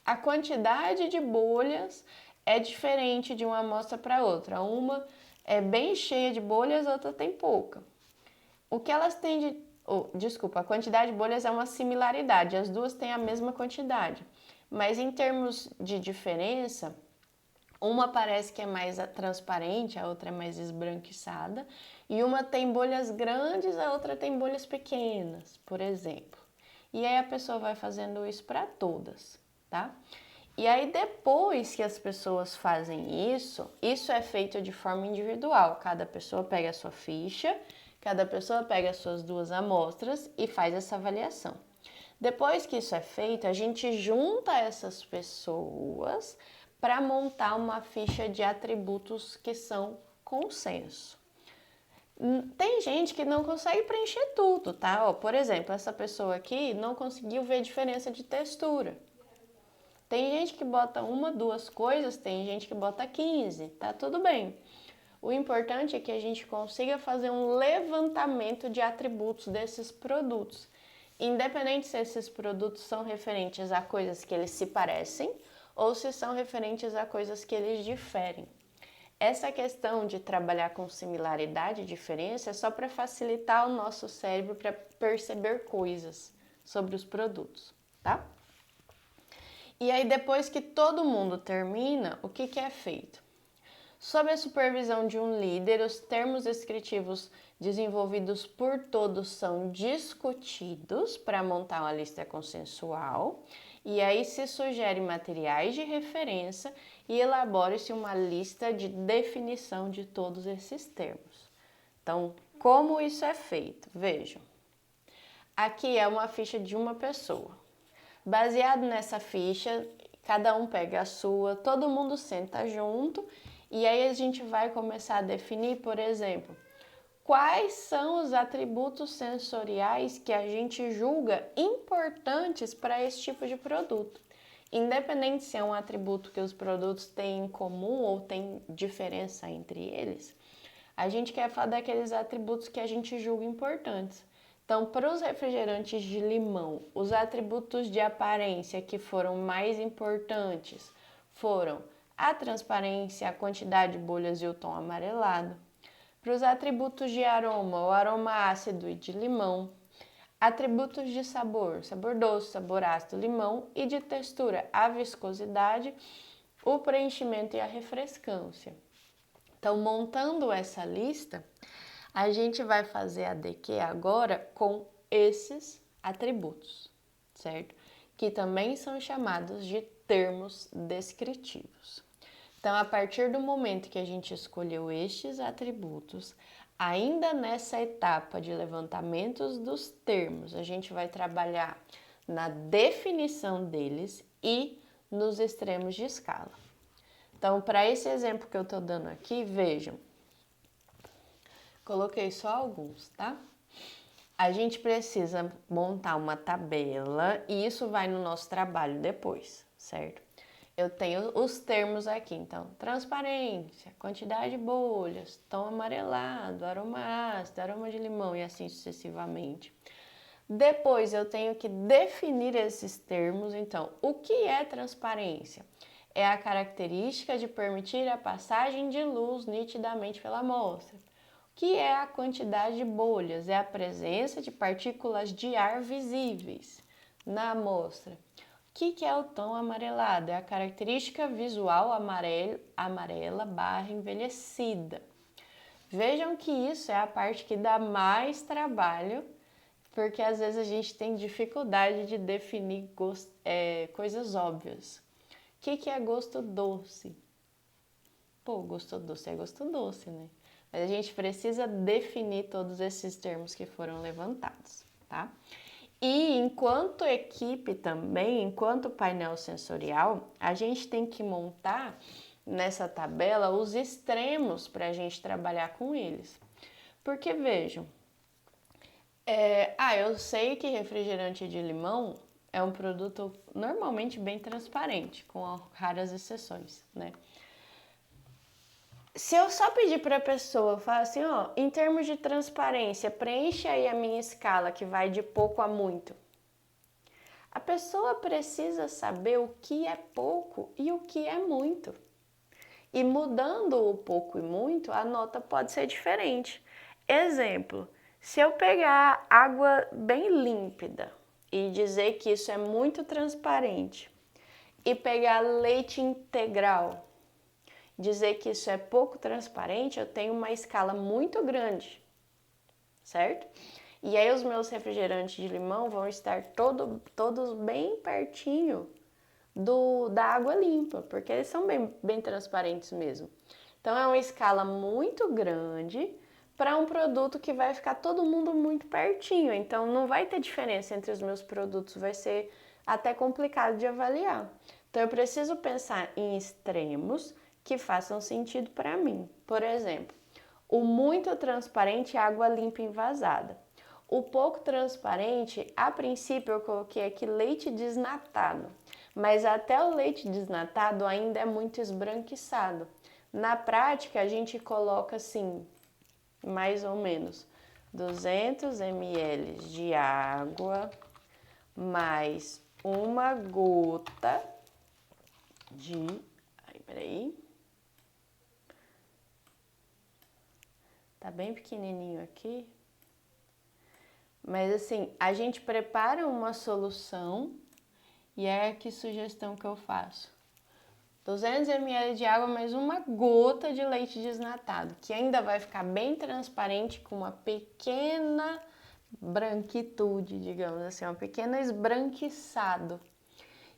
A quantidade de bolhas é diferente de uma amostra para outra. Uma é bem cheia de bolhas, a outra tem pouca. O que elas têm de... a quantidade de bolhas é uma similaridade. As 2 têm a mesma quantidade. Mas em termos de diferença, uma parece que é mais transparente, a outra é mais esbranquiçada. E uma tem bolhas grandes, a outra tem bolhas pequenas, por exemplo. E aí a pessoa vai fazendo isso para todas, tá? E aí depois que as pessoas fazem isso é feito de forma individual. Cada pessoa pega a sua ficha, cada pessoa pega as suas 2 amostras e faz essa avaliação. Depois que isso é feito, a gente junta essas pessoas para montar uma ficha de atributos que são consenso. Tem gente que não consegue preencher tudo, tá? Por exemplo, essa pessoa aqui não conseguiu ver diferença de textura. Tem gente que bota 1, 2 coisas, tem gente que bota 15, tá tudo bem. O importante é que a gente consiga fazer um levantamento de atributos desses produtos, independente se esses produtos são referentes a coisas que eles se parecem ou se são referentes a coisas que eles diferem. Essa questão de trabalhar com similaridade e diferença é só para facilitar o nosso cérebro para perceber coisas sobre os produtos, tá? E aí, depois que todo mundo termina, o que é feito? Sob a supervisão de um líder, os termos descritivos desenvolvidos por todos são discutidos para montar uma lista consensual, e aí se sugere materiais de referência e elabora-se uma lista de definição de todos esses termos. Então, como isso é feito? Vejam, aqui é uma ficha de uma pessoa. Baseado nessa ficha, cada um pega a sua, todo mundo senta junto e aí a gente vai começar a definir, por exemplo, quais são os atributos sensoriais que a gente julga importantes para esse tipo de produto. Independente se é um atributo que os produtos têm em comum ou tem diferença entre eles, a gente quer falar daqueles atributos que a gente julga importantes. Então, para os refrigerantes de limão, os atributos de aparência que foram mais importantes foram a transparência, a quantidade de bolhas e o tom amarelado. Para os atributos de aroma, o aroma ácido e de limão. Atributos de sabor, sabor doce, sabor ácido, limão. E de textura, a viscosidade, o preenchimento e a refrescância. Então, montando essa lista, a gente vai fazer a DQ agora com esses atributos, certo? Que também são chamados de termos descritivos. Então, a partir do momento que a gente escolheu estes atributos, ainda nessa etapa de levantamentos dos termos, a gente vai trabalhar na definição deles e nos extremos de escala. Então, para esse exemplo que eu estou dando aqui, vejam, coloquei só alguns, tá? A gente precisa montar uma tabela e isso vai no nosso trabalho depois, certo? Eu tenho os termos aqui, então, transparência, quantidade de bolhas, tom amarelado, aroma ácido, aroma de limão e assim sucessivamente. Depois eu tenho que definir esses termos, então, o que é transparência? É a característica de permitir a passagem de luz nitidamente pela amostra. O que é a quantidade de bolhas? É a presença de partículas de ar visíveis na amostra. O que é o tom amarelado? É a característica visual amarela / envelhecida. Vejam que isso é a parte que dá mais trabalho, porque às vezes a gente tem dificuldade de definir coisas óbvias. O que é gosto doce? Pô, gosto doce é gosto doce, né? Mas a gente precisa definir todos esses termos que foram levantados, tá? E enquanto equipe também, enquanto painel sensorial, a gente tem que montar nessa tabela os extremos para a gente trabalhar com eles. Porque vejam, eu sei que refrigerante de limão é um produto normalmente bem transparente, com raras exceções, né? Se eu só pedir para a pessoa, falar assim, ó, em termos de transparência, preencha aí a minha escala que vai de pouco a muito. A pessoa precisa saber o que é pouco e o que é muito. E mudando o pouco e muito, a nota pode ser diferente. Exemplo, se eu pegar água bem límpida e dizer que isso é muito transparente e pegar leite integral, dizer que isso é pouco transparente, eu tenho uma escala muito grande, certo? E aí os meus refrigerantes de limão vão estar todos bem pertinho da água limpa, porque eles são bem transparentes mesmo. Então é uma escala muito grande para um produto que vai ficar todo mundo muito pertinho. Então não vai ter diferença entre os meus produtos, vai ser até complicado de avaliar. Então eu preciso pensar em extremos que façam sentido para mim. Por exemplo, o muito transparente é água limpa envasada. O pouco transparente, a princípio eu coloquei aqui leite desnatado, mas até o leite desnatado ainda é muito esbranquiçado. Na prática, a gente coloca assim, mais ou menos 200 ml de água mais uma gota de... Ai, peraí. Tá bem pequenininho aqui. Mas assim, a gente prepara uma solução e é que sugestão que eu faço. 200 ml de água mais uma gota de leite desnatado, que ainda vai ficar bem transparente com uma pequena branquitude, digamos assim, um pequeno esbranquiçado.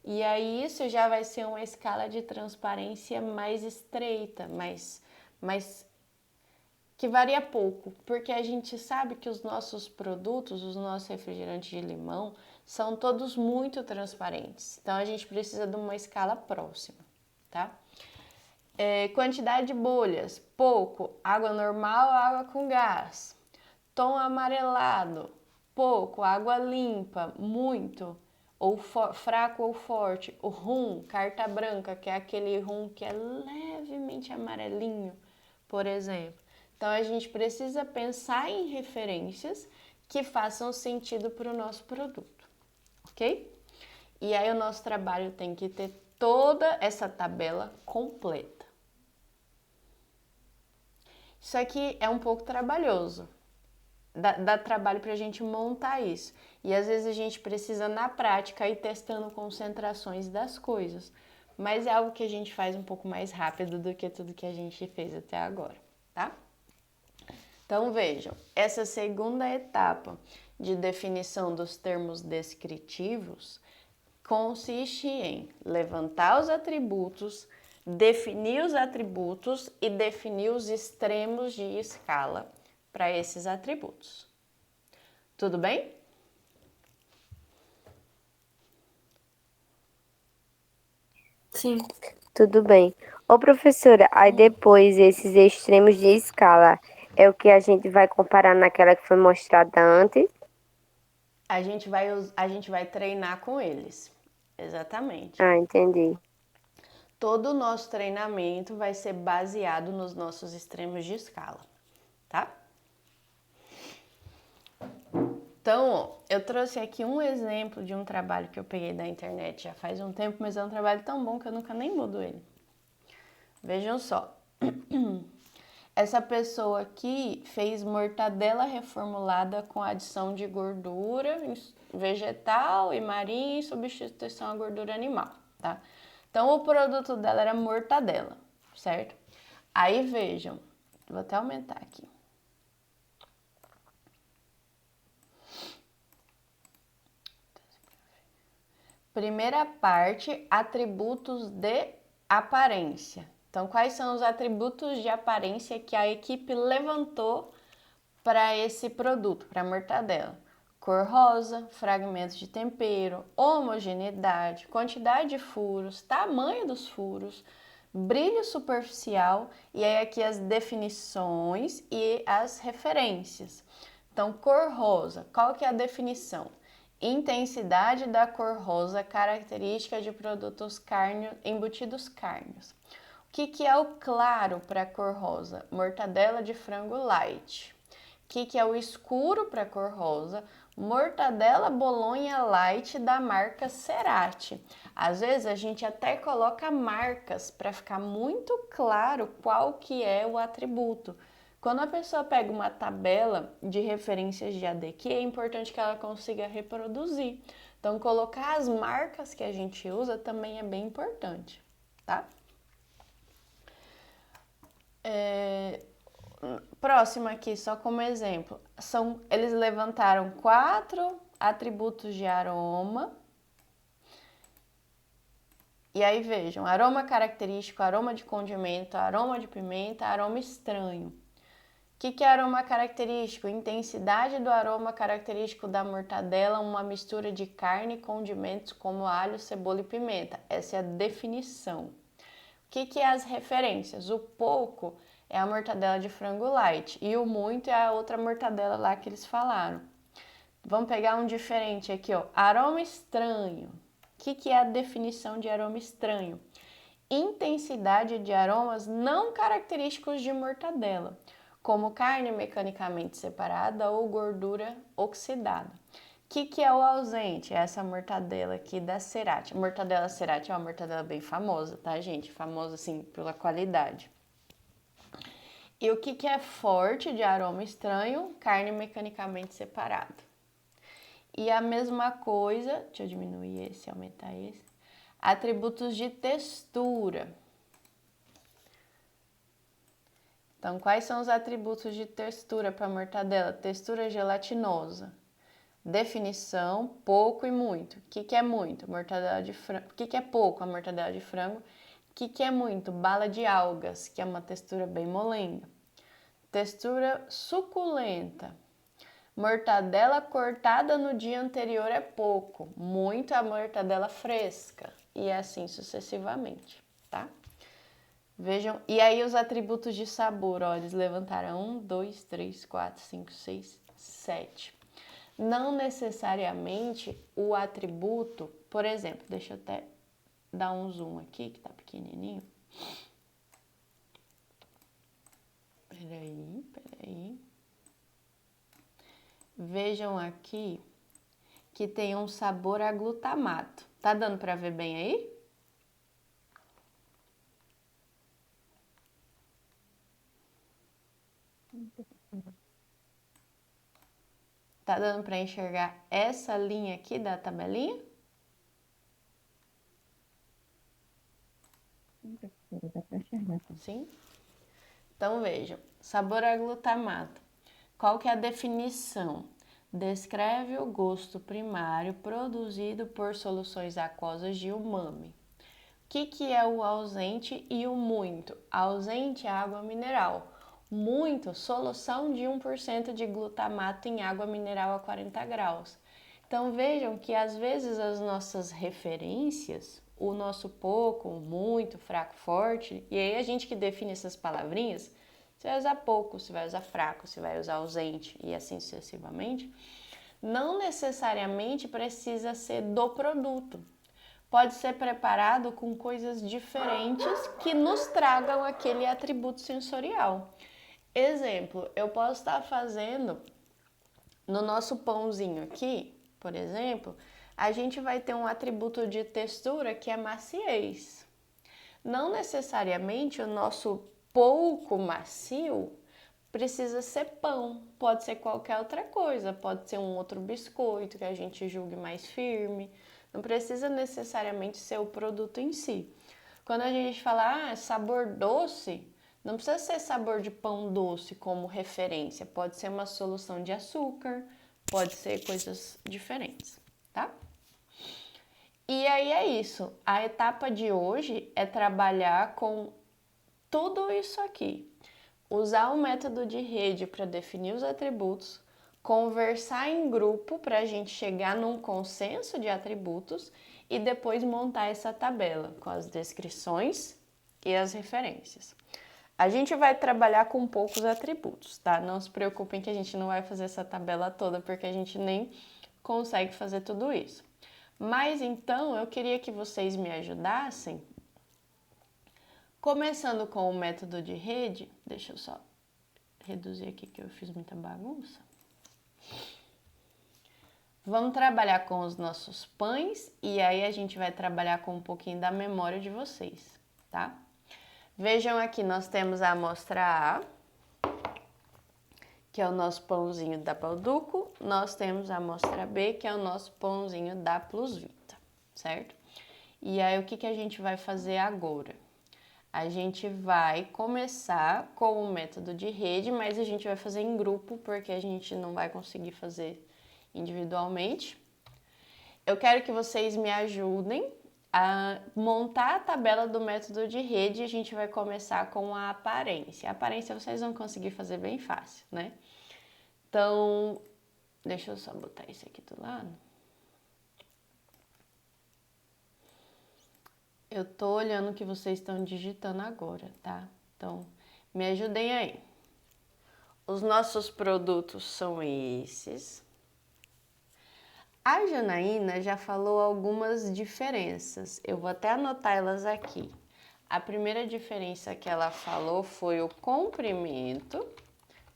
E aí isso já vai ser uma escala de transparência mais estreita, mais que varia pouco, porque a gente sabe que os nossos produtos, os nossos refrigerantes de limão, são todos muito transparentes. Então a gente precisa de uma escala próxima, tá? Quantidade de bolhas, pouco. Água normal, água com gás. Tom amarelado, pouco. Água limpa, muito. Ou fraco ou forte. O rum, carta branca, que é aquele rum que é levemente amarelinho, por exemplo. Então a gente precisa pensar em referências que façam sentido para o nosso produto, ok? E aí o nosso trabalho tem que ter toda essa tabela completa. Isso aqui é um pouco trabalhoso, dá trabalho para a gente montar isso. E às vezes a gente precisa na prática ir testando concentrações das coisas, mas é algo que a gente faz um pouco mais rápido do que tudo que a gente fez até agora, tá? Então vejam, essa segunda etapa de definição dos termos descritivos consiste em levantar os atributos, definir os atributos e definir os extremos de escala para esses atributos. Tudo bem? Sim. Tudo bem. Ô, professora, aí depois esses extremos de escala é o que a gente vai comparar naquela que foi mostrada antes? A gente vai treinar com eles. Exatamente. Ah, entendi. Todo o nosso treinamento vai ser baseado nos nossos extremos de escala, tá? Então, ó, eu trouxe aqui um exemplo de um trabalho que eu peguei da internet já faz um tempo, mas é um trabalho tão bom que eu nunca nem mudo ele. Vejam só. Essa pessoa aqui fez mortadela reformulada com adição de gordura vegetal e marinha em substituição à gordura animal, tá? Então, o produto dela era mortadela, certo? Aí, vejam, vou até aumentar aqui. Primeira parte, atributos de aparência. Então, quais são os atributos de aparência que a equipe levantou para esse produto, para a mortadela? Cor rosa, fragmentos de tempero, homogeneidade, quantidade de furos, tamanho dos furos, brilho superficial e aí aqui as definições e as referências. Então, cor rosa, qual que é a definição? Intensidade da cor rosa, característica de produtos embutidos cárneos. O que é o claro para a cor rosa? Mortadela de frango light. O que é o escuro para a cor rosa? Mortadela Bolonha Light da marca Cerati. Às vezes a gente até coloca marcas para ficar muito claro qual que é o atributo. Quando a pessoa pega uma tabela de referências de ADQ, é importante que ela consiga reproduzir. Então, colocar as marcas que a gente usa também é bem importante, tá? Próximo aqui, só como exemplo, eles levantaram 4 atributos de aroma. E aí vejam, aroma característico, aroma de condimento, aroma de pimenta, aroma estranho. O que é aroma característico? Intensidade do aroma característico da mortadela, uma mistura de carne e condimentos como alho, cebola e pimenta. Essa é a definição. O que é as referências? O pouco é a mortadela de frango light e o muito é a outra mortadela lá que eles falaram. Vamos pegar um diferente aqui, ó. Aroma estranho. O que é a definição de aroma estranho? intensidade de aromas não característicos de mortadela, como carne mecanicamente separada ou gordura oxidada. O que é o ausente? É essa mortadela aqui da Cerati. A mortadela Cerati é uma mortadela bem famosa, tá, gente? Famosa, assim, pela qualidade. E o que é forte de aroma estranho? Carne mecanicamente separada. E a mesma coisa, deixa eu diminuir esse, aumentar esse. Atributos de textura. Então, quais são os atributos de textura para a mortadela? Textura gelatinosa. Definição, pouco e muito. O que é muito? Mortadela de frango. O que é pouco? A mortadela de frango. O que é muito? Bala de algas, que é uma textura bem molenga. Textura suculenta. Mortadela cortada no dia anterior é pouco. Muito a mortadela fresca. E assim sucessivamente, tá? Vejam, e aí os atributos de sabor, ó, eles levantaram 1, 2, 3, 4, 5, 6, 7. Não necessariamente o atributo, por exemplo, deixa eu até dar um zoom aqui, que tá pequenininho. Peraí. Vejam aqui que tem um sabor a glutamato. Tá dando pra ver bem aí? Tá dando para enxergar essa linha aqui da tabelinha? Dá pra enxergar. Sim? Então vejam, sabor a glutamato. Qual que é a definição? Descreve o gosto primário produzido por soluções aquosas de umami. O que é o ausente e o muito? Ausente é água mineral. Muito, solução de 1% de glutamato em água mineral a 40 graus. Então vejam que às vezes as nossas referências, o nosso pouco, muito, fraco, forte, e aí a gente que define essas palavrinhas, você vai usar pouco, você vai usar fraco, você vai usar ausente e assim sucessivamente, não necessariamente precisa ser do produto. Pode ser preparado com coisas diferentes que nos tragam aquele atributo sensorial. Exemplo, eu posso estar fazendo no nosso pãozinho aqui, por exemplo, a gente vai ter um atributo de textura que é maciez. Não necessariamente o nosso pouco macio precisa ser pão, pode ser qualquer outra coisa, pode ser um outro biscoito que a gente julgue mais firme, não precisa necessariamente ser o produto em si. Quando a gente fala sabor doce, não precisa ser sabor de pão doce como referência, pode ser uma solução de açúcar, pode ser coisas diferentes, tá? E aí é isso, a etapa de hoje é trabalhar com tudo isso aqui. Usar o método de rede para definir os atributos, conversar em grupo para a gente chegar num consenso de atributos e depois montar essa tabela com as descrições e as referências. A gente vai trabalhar com poucos atributos, tá? Não se preocupem que a gente não vai fazer essa tabela toda porque a gente nem consegue fazer tudo isso. Mas então eu queria que vocês me ajudassem começando com o método de rede. Deixa eu só reduzir aqui que eu fiz muita bagunça. Vamos trabalhar com os nossos pães e aí a gente vai trabalhar com um pouquinho da memória de vocês, tá? Vejam aqui, nós temos a amostra A, que é o nosso pãozinho da Balduco. Nós temos a amostra B, que é o nosso pãozinho da Plus Vita, certo? E aí o que a gente vai fazer agora? A gente vai começar com o método de rede, mas a gente vai fazer em grupo, porque a gente não vai conseguir fazer individualmente. Eu quero que vocês me ajudem a montar a tabela do método de rede. A gente vai começar com a aparência. A aparência vocês vão conseguir fazer bem fácil, né? Então, deixa eu só botar isso aqui do lado. Eu tô olhando o que vocês estão digitando agora, tá? Então, me ajudem aí. Os nossos produtos são esses. A Janaína já falou algumas diferenças. Eu vou até anotar elas aqui. A primeira diferença que ela falou foi o comprimento,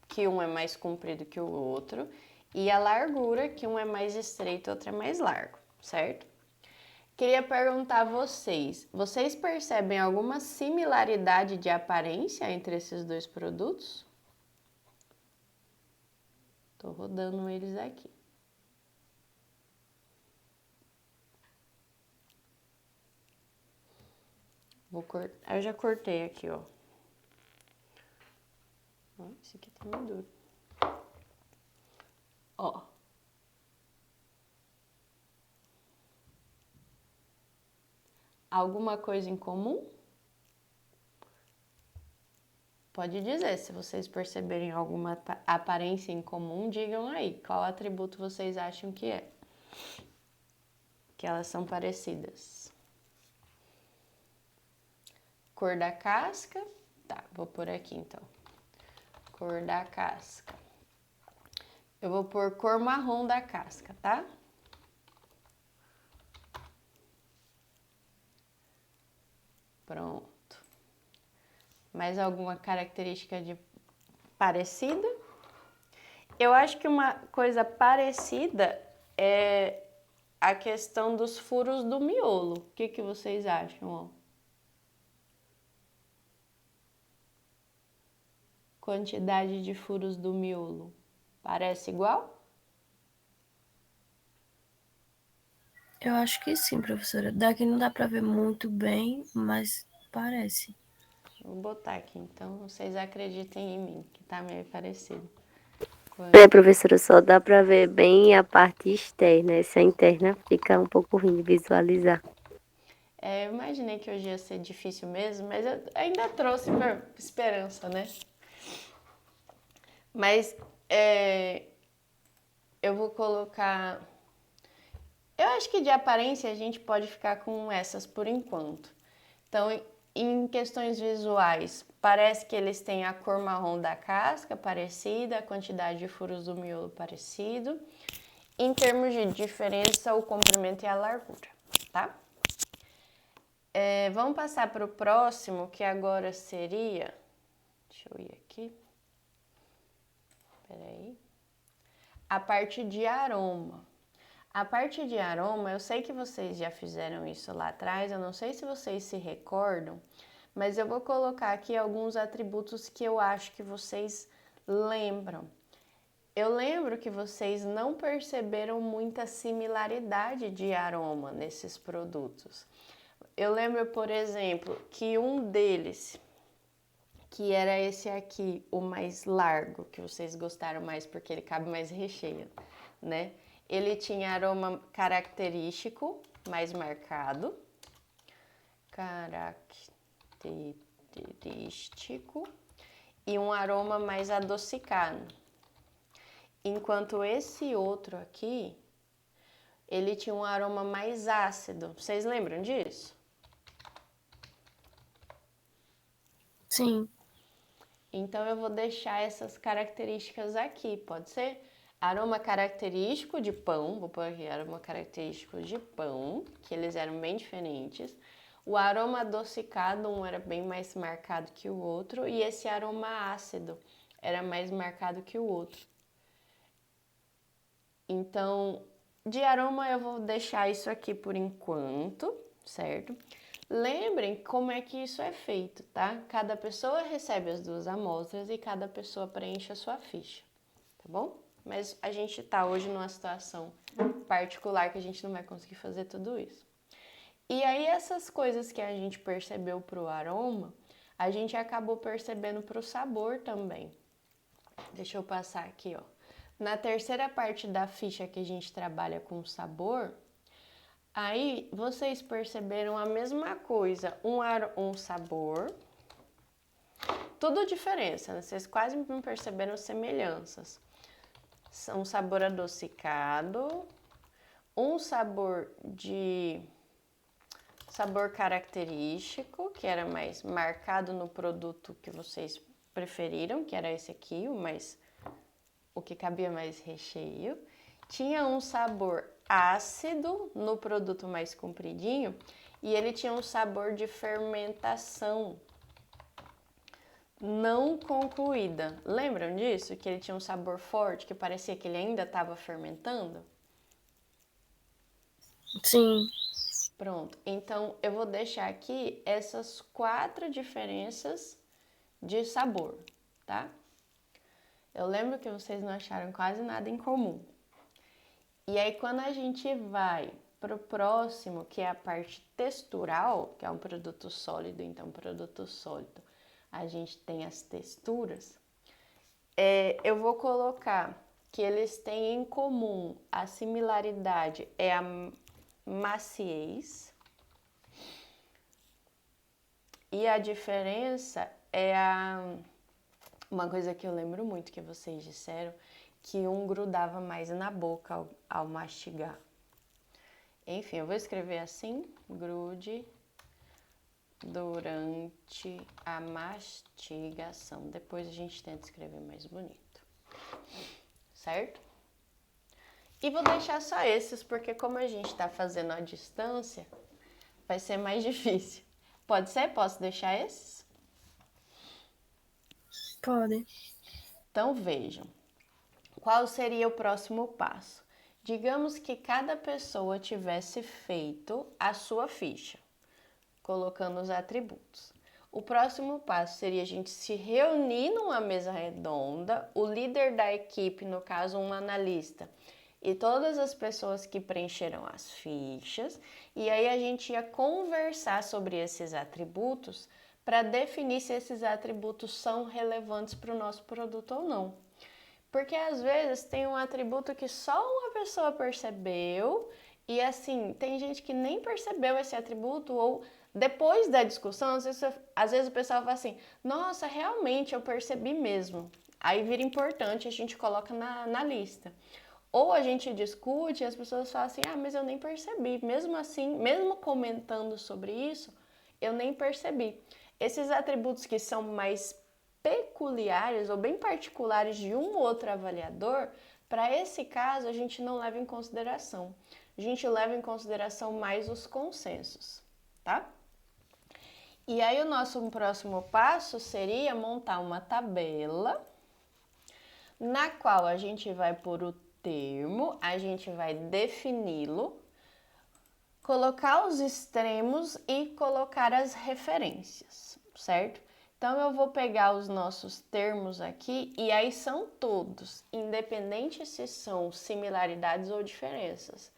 que um é mais comprido que o outro, e a largura, que um é mais estreito e outro é mais largo, certo? Queria perguntar a vocês percebem alguma similaridade de aparência entre esses dois produtos? Tô rodando eles aqui. Eu já cortei aqui, ó. Esse aqui tá muito duro. Ó. Alguma coisa em comum? Pode dizer, se vocês perceberem alguma aparência em comum, digam aí qual atributo vocês acham que é. Que elas são parecidas. Cor da casca. Tá, vou pôr aqui então. Cor da casca. Eu vou pôr cor marrom da casca, tá? Pronto. Mais alguma característica parecida? Eu acho que uma coisa parecida é a questão dos furos do miolo. O que vocês acham, ó? Quantidade de furos do miolo. Parece igual? Eu acho que sim, professora. Daqui não dá para ver muito bem, mas parece. Vou botar aqui, então vocês acreditem em mim, que tá meio parecido. Professora, só dá para ver bem a parte externa. Essa interna fica um pouco ruim de visualizar. Eu imaginei que hoje ia ser difícil mesmo, mas eu ainda trouxe esperança, né? Mas eu vou colocar... Eu acho que de aparência a gente pode ficar com essas por enquanto. Então, em questões visuais, parece que eles têm a cor marrom da casca parecida, a quantidade de furos do miolo parecido. Em termos de diferença, o comprimento e a largura, tá? Vamos passar para o próximo, que agora seria... Deixa eu ir aqui. Peraí. A parte de aroma. A parte de aroma, eu sei que vocês já fizeram isso lá atrás, eu não sei se vocês se recordam, mas eu vou colocar aqui alguns atributos que eu acho que vocês lembram. Eu lembro que vocês não perceberam muita similaridade de aroma nesses produtos. Eu lembro, por exemplo, que um deles, que era esse aqui, o mais largo, que vocês gostaram mais porque ele cabe mais recheio, né? Ele tinha aroma característico, mais marcado. Característico. E um aroma mais adocicado. Enquanto esse outro aqui, ele tinha um aroma mais ácido. Vocês lembram disso? Sim. Então eu vou deixar essas características aqui, pode ser? Aroma característico de pão, vou pôr aqui aroma característico de pão, que eles eram bem diferentes. O aroma adocicado, um era bem mais marcado que o outro, e esse aroma ácido era mais marcado que o outro. Então, de aroma eu vou deixar isso aqui por enquanto, certo? Lembrem como é que isso é feito, tá? Cada pessoa recebe as 2 amostras e cada pessoa preenche a sua ficha, tá bom? Mas a gente tá hoje numa situação particular que a gente não vai conseguir fazer tudo isso. E aí essas coisas que a gente percebeu pro aroma, a gente acabou percebendo pro sabor também. Deixa eu passar aqui, ó. Na terceira parte da ficha que a gente trabalha com sabor, aí vocês perceberam a mesma coisa, um sabor, tudo diferença, né? Vocês quase não perceberam semelhanças. Um sabor adocicado, um sabor característico, que era mais marcado no produto que vocês preferiram, que era esse aqui, o que cabia mais recheio. Tinha um sabor ácido no produto mais compridinho e ele tinha um sabor de fermentação não concluída. Lembram disso? Que ele tinha um sabor forte, que parecia que ele ainda estava fermentando? Sim. Pronto. Então, eu vou deixar aqui essas 4 diferenças de sabor, tá? Eu lembro que vocês não acharam quase nada em comum. E aí, quando a gente vai pro próximo, que é a parte textural, que é um produto sólido, então, produto sólido, a gente tem as texturas, eu vou colocar que eles têm em comum a similaridade é a maciez e a diferença é uma coisa que eu lembro muito que vocês disseram, que um grudava mais na boca ao mastigar. Enfim, eu vou escrever assim, grude durante a mastigação. Depois a gente tenta escrever mais bonito, certo? E vou deixar só esses, porque como a gente tá fazendo à distância, vai ser mais difícil. Pode ser? Posso deixar esses? Pode. Então vejam, qual seria o próximo passo? Digamos que cada pessoa tivesse feito a sua ficha, colocando os atributos. O próximo passo seria a gente se reunir numa mesa redonda, o líder da equipe, no caso um analista, e todas as pessoas que preencheram as fichas, e aí a gente ia conversar sobre esses atributos para definir se esses atributos são relevantes para o nosso produto ou não. Porque às vezes tem um atributo que só uma pessoa percebeu e assim, tem gente que nem percebeu esse atributo ou depois da discussão, às vezes o pessoal fala assim, nossa, realmente eu percebi mesmo. Aí vira importante, a gente coloca na lista. Ou a gente discute e as pessoas falam assim, ah, mas eu nem percebi. Mesmo assim, mesmo comentando sobre isso, eu nem percebi. Esses atributos que são mais peculiares ou bem particulares de um ou outro avaliador, para esse caso a gente não leva em consideração. A gente leva em consideração mais os consensos, tá? E aí o nosso próximo passo seria montar uma tabela na qual a gente vai pôr o termo, a gente vai defini-lo, colocar os extremos e colocar as referências, certo? Então eu vou pegar os nossos termos aqui e aí são todos, independente se são similaridades ou diferenças.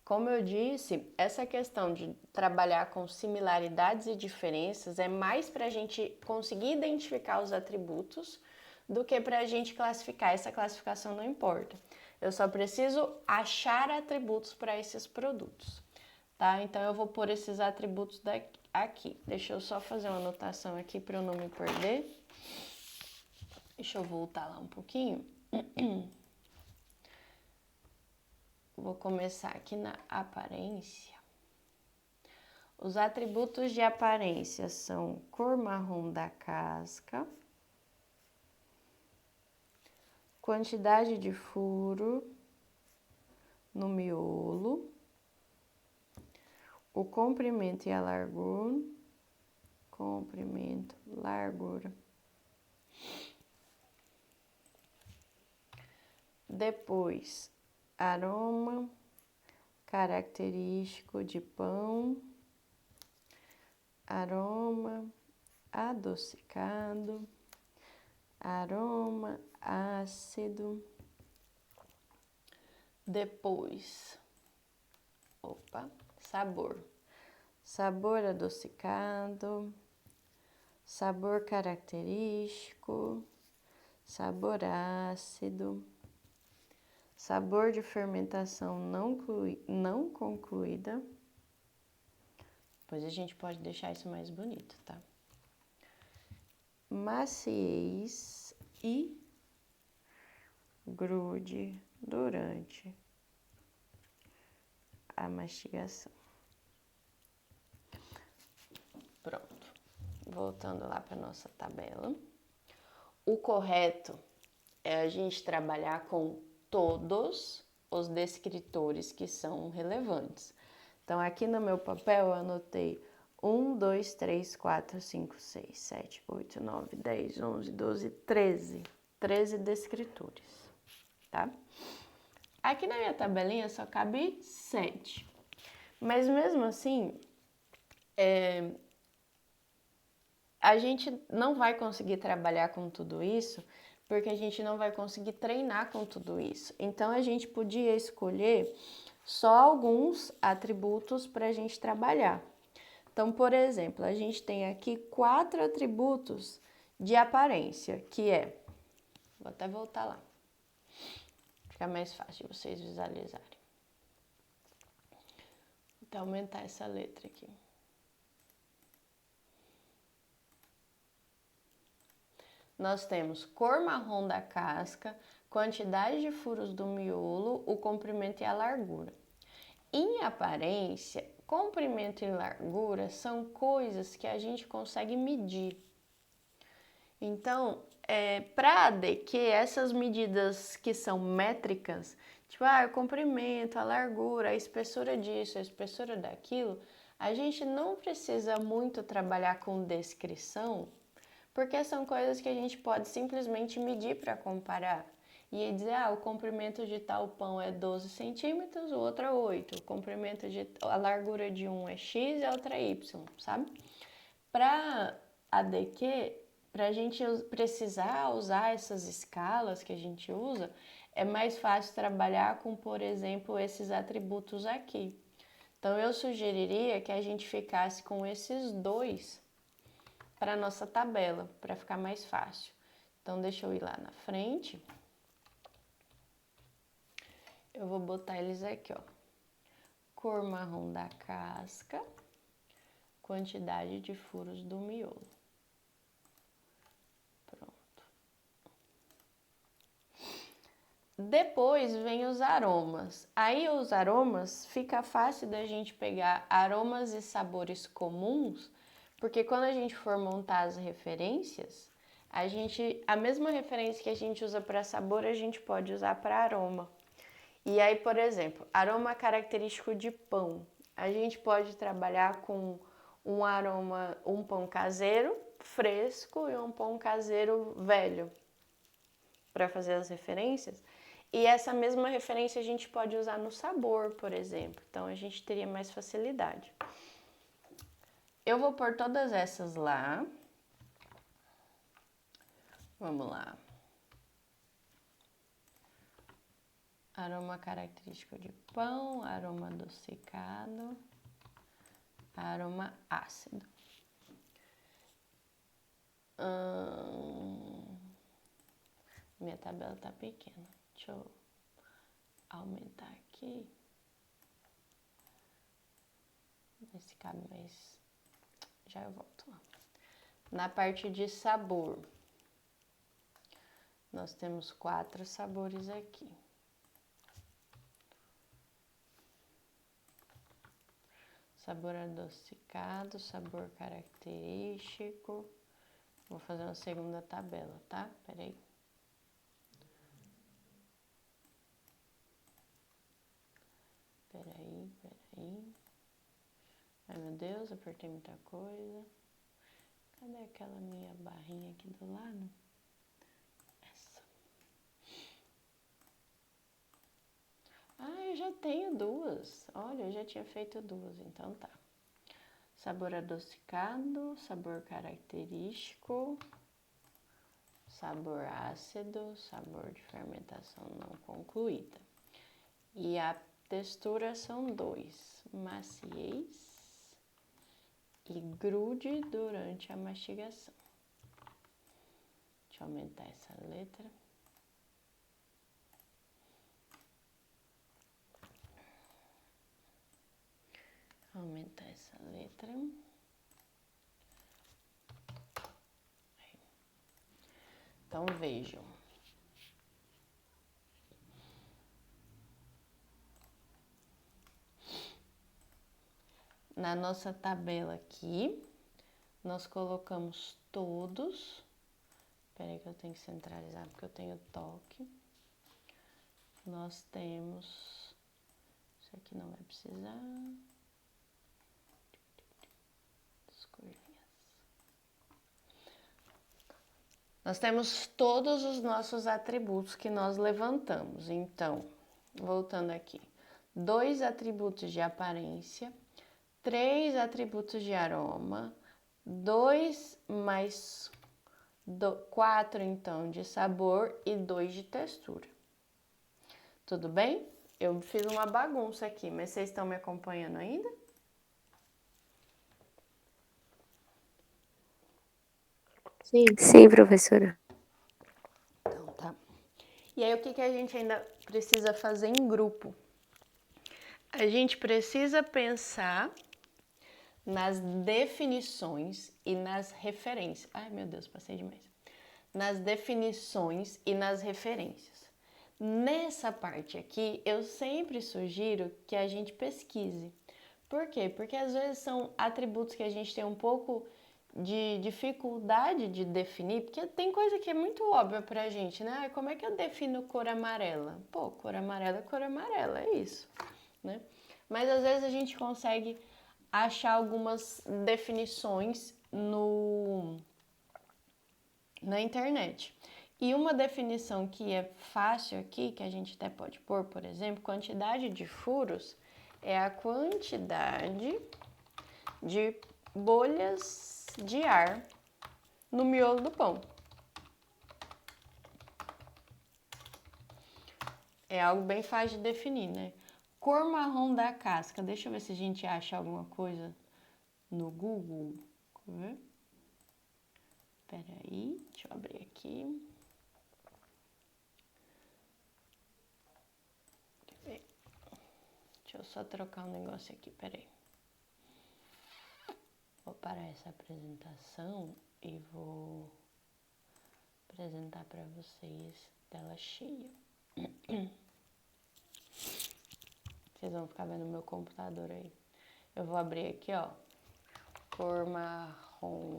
Como eu disse, essa questão de trabalhar com similaridades e diferenças é mais para a gente conseguir identificar os atributos do que para a gente classificar. Essa classificação não importa. Eu só preciso achar atributos para esses produtos, tá? Então eu vou pôr esses atributos aqui. Deixa eu só fazer uma anotação aqui para eu não me perder. Deixa eu voltar lá um pouquinho. Vou começar aqui na aparência. Os atributos de aparência são cor marrom da casca, quantidade de furo no miolo, o comprimento e a largura, comprimento, largura. Depois, aroma característico de pão, aroma adocicado, aroma ácido. Depois, sabor. Sabor adocicado, sabor característico, sabor ácido, sabor de fermentação não concluída. Depois a gente pode deixar isso mais bonito, tá? Maciez e grude durante a mastigação. Pronto. Voltando lá para nossa tabela. O correto é a gente trabalhar com todos os descritores que são relevantes. Então, aqui no meu papel eu anotei 1, 2, 3, 4, 5, 6, 7, 8, 9, 10, 11, 12, 13. 13 descritores, tá? Aqui na minha tabelinha só cabe 7. Mas mesmo assim, a gente não vai conseguir trabalhar com tudo isso, porque a gente não vai conseguir treinar com tudo isso. Então, a gente podia escolher só alguns atributos para a gente trabalhar. Então, por exemplo, a gente tem aqui 4 atributos de aparência, que é... Vou até voltar lá. Fica mais fácil de vocês visualizarem. Vou aumentar essa letra aqui. Nós temos cor marrom da casca, quantidade de furos do miolo, o comprimento e a largura. Em aparência, comprimento e largura são coisas que a gente consegue medir. Então, para ADQ, essas medidas que são métricas, tipo, o comprimento, a largura, a espessura disso, a espessura daquilo, a gente não precisa muito trabalhar com descrição, porque são coisas que a gente pode simplesmente medir para comparar. E dizer, o comprimento de tal pão é 12 centímetros, o outro é 8. A largura de um é X e a outra é Y, sabe? Para ADQ, para a gente precisar usar essas escalas que a gente usa, é mais fácil trabalhar com, por exemplo, esses atributos aqui. Então, eu sugeriria que a gente ficasse com esses dois para a nossa tabela, para ficar mais fácil. Então, deixa eu ir lá na frente. Eu vou botar eles aqui, ó. Cor marrom da casca, quantidade de furos do miolo. Pronto. Depois vem os aromas. Aí os aromas fica fácil da gente pegar aromas e sabores comuns, porque quando a gente for montar as referências, a mesma referência que a gente usa para sabor, a gente pode usar para aroma. E aí, por exemplo, aroma característico de pão. A gente pode trabalhar com um aroma, um pão caseiro fresco e um pão caseiro velho, para fazer as referências. E essa mesma referência a gente pode usar no sabor, por exemplo. Então, a gente teria mais facilidade. Eu vou pôr todas essas lá. Vamos lá. Aroma característico de pão, aroma adocicado, aroma ácido. Minha tabela tá pequena. Deixa eu aumentar aqui. Ver se cabe mais. Já eu volto lá. Na parte de sabor, nós temos 4 sabores aqui. Sabor adocicado, sabor característico. Vou fazer uma segunda tabela, tá? Peraí. Peraí. Ai, meu Deus, apertei muita coisa. Cadê aquela minha barrinha aqui do lado? Essa. Eu já tenho 2. Olha, eu já tinha feito 2, então tá. Sabor adocicado, sabor característico, sabor ácido, sabor de fermentação não concluída. E a textura são 2, maciez e grude durante a mastigação. Deixa eu aumentar essa letra. Aumentar essa letra. Então, vejam. Na nossa tabela aqui, nós colocamos todos. Espera aí que eu tenho que centralizar, porque eu tenho toque. Nós temos... Isso aqui não vai precisar. Nós temos todos os nossos atributos que nós levantamos. Então, voltando aqui, 2 atributos de aparência, 3 atributos de aroma, 2 mais 4, então, de sabor e 2 de textura. Tudo bem? Eu fiz uma bagunça aqui, mas vocês estão me acompanhando ainda? Sim. Sim, professora. Então, tá. E aí, o que a gente ainda precisa fazer em grupo? A gente precisa pensar nas definições e nas referências. Ai, meu Deus, passei demais. Nas definições e nas referências. Nessa parte aqui, eu sempre sugiro que a gente pesquise. Por quê? Porque às vezes são atributos que a gente tem um pouco de dificuldade de definir, porque tem coisa que é muito óbvia pra gente, né? Como é que eu defino cor amarela? Pô, cor amarela, é isso, né? Mas às vezes a gente consegue achar algumas definições na internet. E uma definição que é fácil aqui, que a gente até pode pôr, por exemplo, quantidade de furos é a quantidade de bolhas de ar no miolo do pão. É algo bem fácil de definir, né? Cor marrom da casca. Deixa eu ver se a gente acha alguma coisa no Google. Peraí, deixa eu abrir aqui. Deixa eu só trocar um negócio aqui, peraí. Vou parar essa apresentação e vou apresentar para vocês tela cheia. Vocês vão ficar vendo meu computador aí. Eu vou abrir aqui, ó. Cor marrom,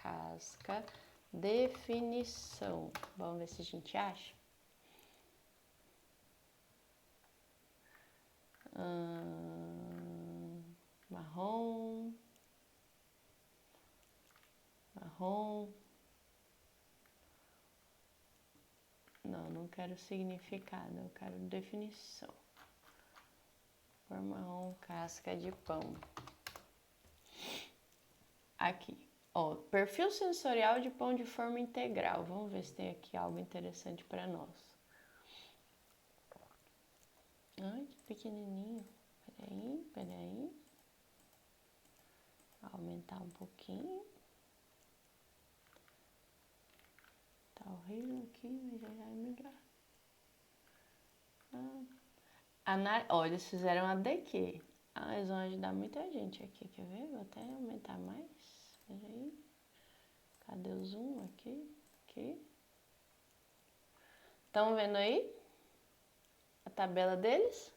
casca, definição. Vamos ver se a gente acha. Marrom. Não quero significado, eu quero definição. Cor marrom, casca de pão. Aqui, ó, perfil sensorial de pão de forma integral. Vamos ver se tem aqui algo interessante para nós. Ai, que pequenininho. Peraí. Aumentar um pouquinho. Tá horrível aqui, mas já vai melhorar. Ó, eles fizeram a DQ. Eles vão ajudar muita gente aqui, quer ver? Vou até aumentar mais. Peraí. Cadê o zoom aqui? Aqui. Estão vendo aí? A tabela deles?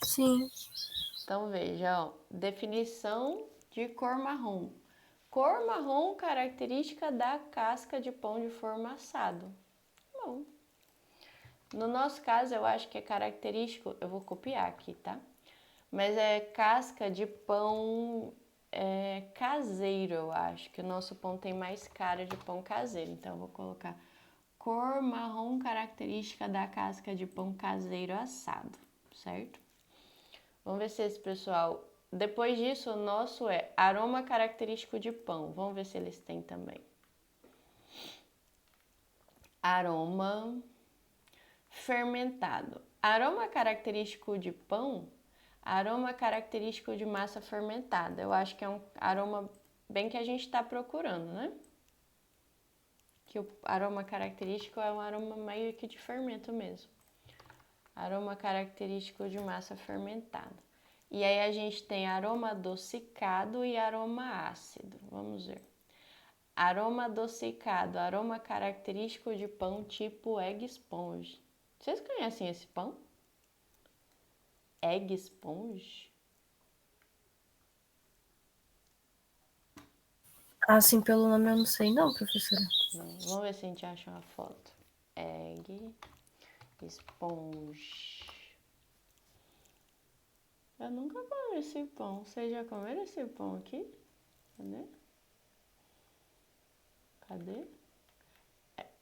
Sim. Então veja, ó. Definição de cor marrom. Cor marrom, característica da casca de pão de forma assado. Bom. No nosso caso, eu acho que é característico, eu vou copiar aqui, tá? Mas é casca de pão caseiro, eu acho, que o nosso pão tem mais cara de pão caseiro. Então, eu vou colocar cor marrom, característica da casca de pão caseiro assado, certo? Vamos ver se esse pessoal... Depois disso, o nosso é aroma característico de pão. Vamos ver se eles têm também. Aroma fermentado. Aroma característico de pão, aroma característico de massa fermentada. Eu acho que é um aroma bem que a gente está procurando, né? Que o aroma característico é um aroma meio que de fermento mesmo. Aroma característico de massa fermentada. E aí a gente tem aroma adocicado e aroma ácido. Vamos ver. Aroma adocicado, aroma característico de pão tipo egg sponge. Vocês conhecem esse pão? Egg sponge? Assim, pelo nome eu não sei não, professora. Não. Vamos ver se a gente acha uma foto. Egg sponge. Eu nunca comi esse pão. Vocês já comeram esse pão aqui? Cadê? Cadê?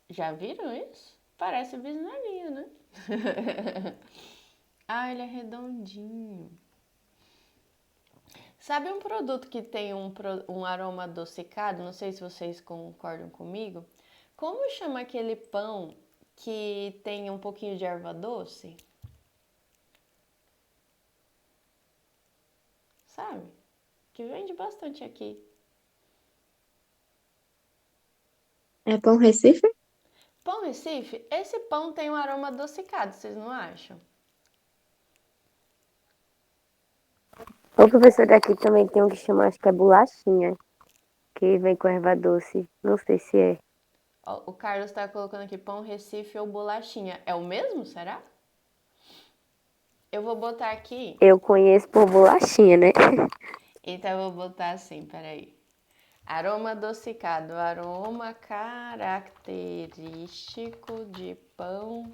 Já viram isso? Parece bisnaguinha, né? Ah, ele é redondinho. Sabe um produto que tem um aroma adocicado? Não sei se vocês concordam comigo. Como chama aquele pão que tem um pouquinho de erva doce? Sabe? Que vende bastante aqui. É pão Recife? Pão Recife, esse pão tem um aroma adocicado, vocês não acham? O professor daqui também tem um que chama, acho que é bolachinha, que vem com erva doce. Não sei se é. Ó, o Carlos tá colocando aqui pão Recife ou bolachinha. É o mesmo, será? Eu vou botar aqui. Eu conheço por bolachinha, né? Então eu vou botar assim, peraí. Aroma adocicado, aroma característico de pão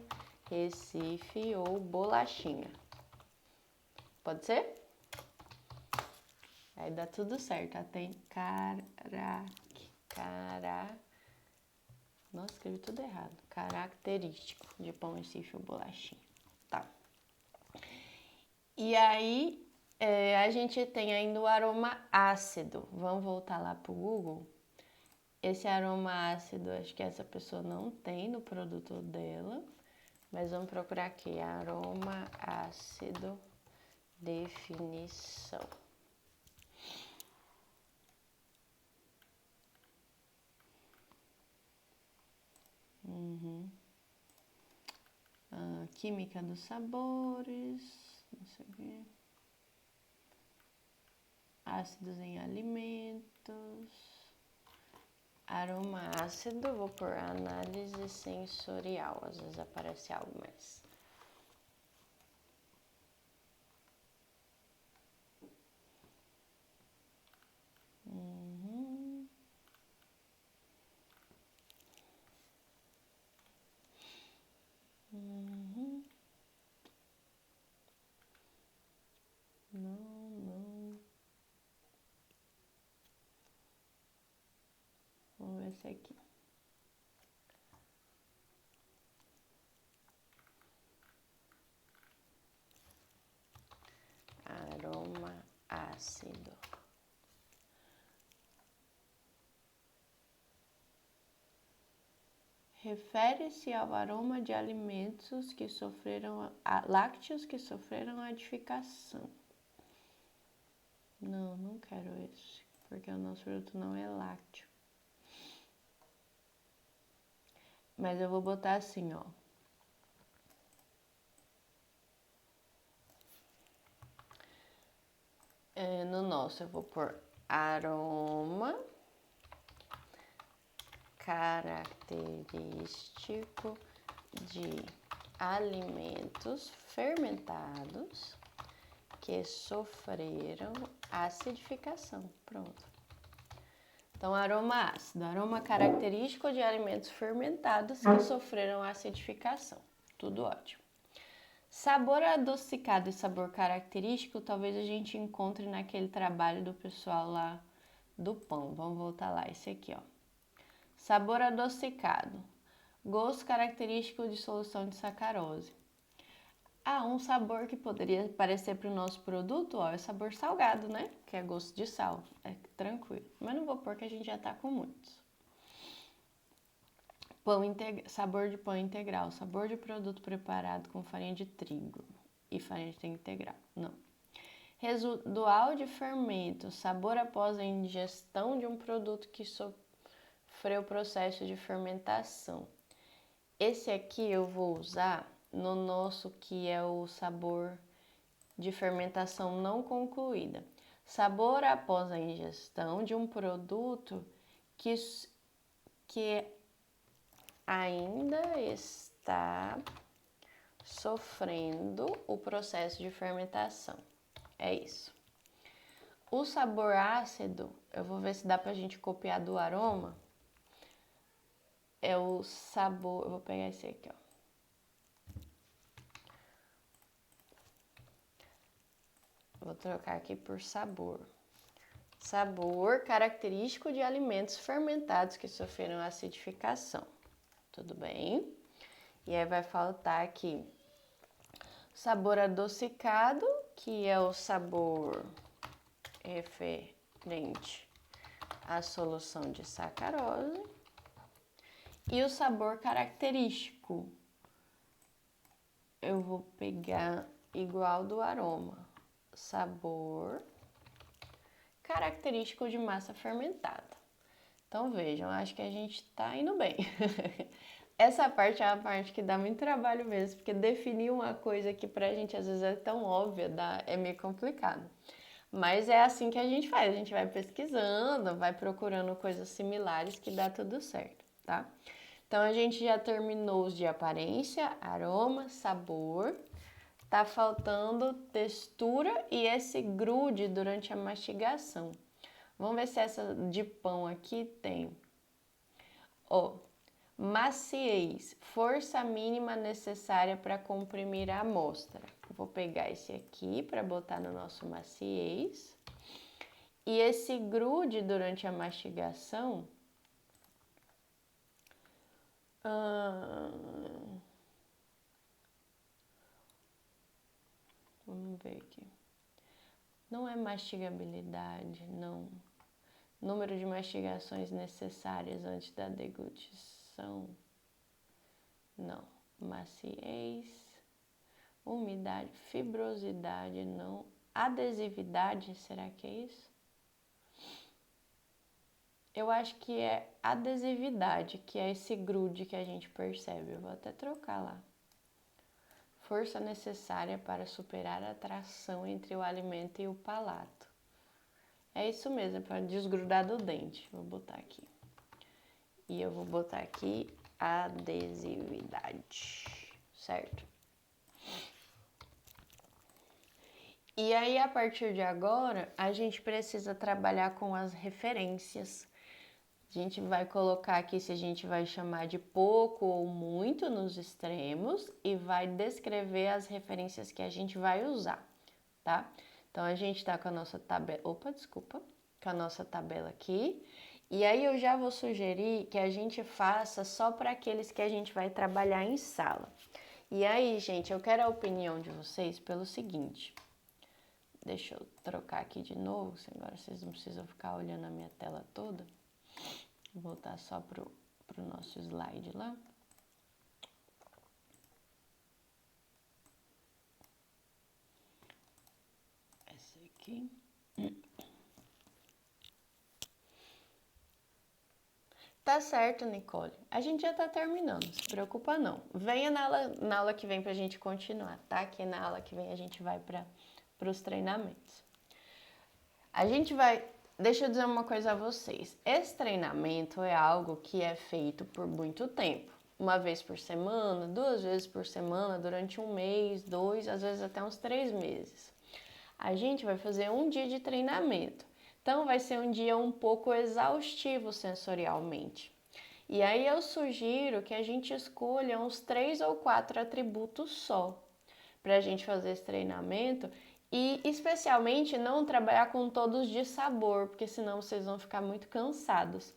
Recife ou bolachinha. Pode ser? Aí dá tudo certo, tá? Tem Nossa, escrevi tudo errado. Característico de pão Recife ou bolachinha. Tá. E aí, a gente tem ainda o aroma ácido. Vamos voltar lá pro Google. Esse aroma ácido, acho que essa pessoa não tem no produto dela. Mas vamos procurar aqui, aroma ácido, definição. Química dos sabores, não sei o quê. Ácidos em alimentos. Aroma ácido, vou por análise sensorial, às vezes aparece algo mais. Não. Vamos ver esse aqui. Aroma ácido. Refere-se ao aroma de alimentos que sofreram lácteos que sofreram acidificação. Não quero esse, porque o nosso produto não é lácteo. Mas eu vou botar assim, ó. No nosso eu vou pôr aroma característico de alimentos fermentados que sofreram acidificação. Pronto. Então, aroma ácido, aroma característico de alimentos fermentados que sofreram acidificação. Tudo ótimo. Sabor adocicado e sabor característico, talvez a gente encontre naquele trabalho do pessoal lá do pão. Vamos voltar lá, esse aqui, ó. Sabor adocicado. Gosto característico de solução de sacarose. Um sabor que poderia parecer para o nosso produto, ó, é sabor salgado, né? Que é gosto de sal. É tranquilo. Mas não vou pôr que a gente já tá com muitos. Sabor de pão integral. Sabor de produto preparado com farinha de trigo e farinha de trigo integral. Não. Residual de fermento. Sabor após a ingestão de um produto que sofreu processo de fermentação. Esse aqui eu vou usar no nosso, que é o sabor de fermentação não concluída. Sabor após a ingestão de um produto que ainda está sofrendo o processo de fermentação. É isso. O sabor ácido, eu vou ver se dá pra gente copiar do aroma. É o sabor, eu vou pegar esse aqui, ó. Vou trocar aqui por sabor. Sabor característico de alimentos fermentados que sofreram acidificação. Tudo bem? E aí vai faltar aqui sabor adocicado, que é o sabor referente à solução de sacarose. E o sabor característico, eu vou pegar igual do aroma. Sabor característico de massa fermentada. Então vejam, acho que a gente tá indo bem. Essa parte é a parte que dá muito trabalho mesmo, porque definir uma coisa que pra gente às vezes é tão óbvia, é meio complicado. Mas é assim que a gente faz, a gente vai pesquisando, vai procurando coisas similares que dá tudo certo, tá? Então a gente já terminou os de aparência, aroma, sabor. Tá faltando textura e esse grude durante a mastigação. Vamos ver se essa de pão aqui tem. Ó, maciez, força mínima necessária para comprimir a amostra. Vou pegar esse aqui para botar no nosso maciez. E esse grude durante a mastigação. Vamos ver aqui. Não é mastigabilidade, não. Número de mastigações necessárias antes da deglutição. Não. Maciez. Umidade. Fibrosidade, não. Adesividade, será que é isso? Eu acho que é adesividade, que é esse grude que a gente percebe. Eu vou até trocar lá. Força necessária para superar a tração entre o alimento e o palato. É isso mesmo, é para desgrudar do dente. Vou botar aqui. E eu vou botar aqui adesividade, certo? E aí, a partir de agora, a gente precisa trabalhar com as referências. A gente vai colocar aqui se a gente vai chamar de pouco ou muito nos extremos e vai descrever as referências que a gente vai usar, tá? Então, a gente tá com a nossa tabela... Com a nossa tabela aqui. E aí, eu já vou sugerir que a gente faça só para aqueles que a gente vai trabalhar em sala. E aí, gente, eu quero a opinião de vocês pelo seguinte. Deixa eu trocar aqui de novo, agora vocês não precisam ficar olhando a minha tela toda. Vou voltar só pro nosso slide lá. Essa aqui. Tá certo, Nicole. A gente já tá terminando, não se preocupa não. Venha na aula que vem pra gente continuar, tá? Que na aula que vem a gente vai para os treinamentos. A gente vai... Deixa eu dizer uma coisa a vocês. Esse treinamento é algo que é feito por muito tempo. Uma vez por semana, 2 vezes por semana, durante 1 mês, 2, às vezes até uns 3 meses. A gente vai fazer um dia de treinamento. Então, vai ser um dia um pouco exaustivo sensorialmente. E aí eu sugiro que a gente escolha uns 3 ou 4 atributos só para a gente fazer esse treinamento. E especialmente não trabalhar com todos de sabor, porque senão vocês vão ficar muito cansados.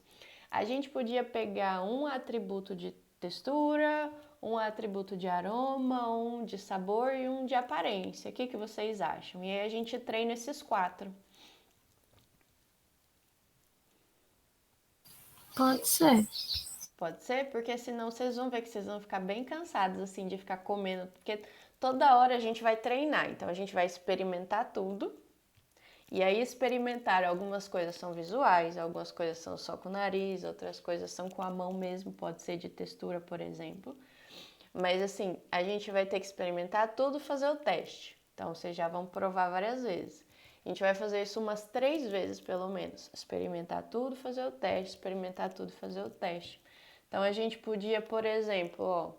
A gente podia pegar um atributo de textura, um atributo de aroma, um de sabor e um de aparência. O que vocês acham? E aí a gente treina esses 4. Pode ser. Pode ser? Porque senão vocês vão ver que vocês vão ficar bem cansados, assim, de ficar comendo. Porque toda hora a gente vai treinar, então a gente vai experimentar tudo. E aí experimentar, algumas coisas são visuais, algumas coisas são só com o nariz, outras coisas são com a mão mesmo, pode ser de textura, por exemplo. Mas assim, a gente vai ter que experimentar tudo, fazer o teste. Então vocês já vão provar várias vezes. A gente vai fazer isso umas 3 vezes, pelo menos. Experimentar tudo, fazer o teste, experimentar tudo, fazer o teste. Então a gente podia, por exemplo, ó,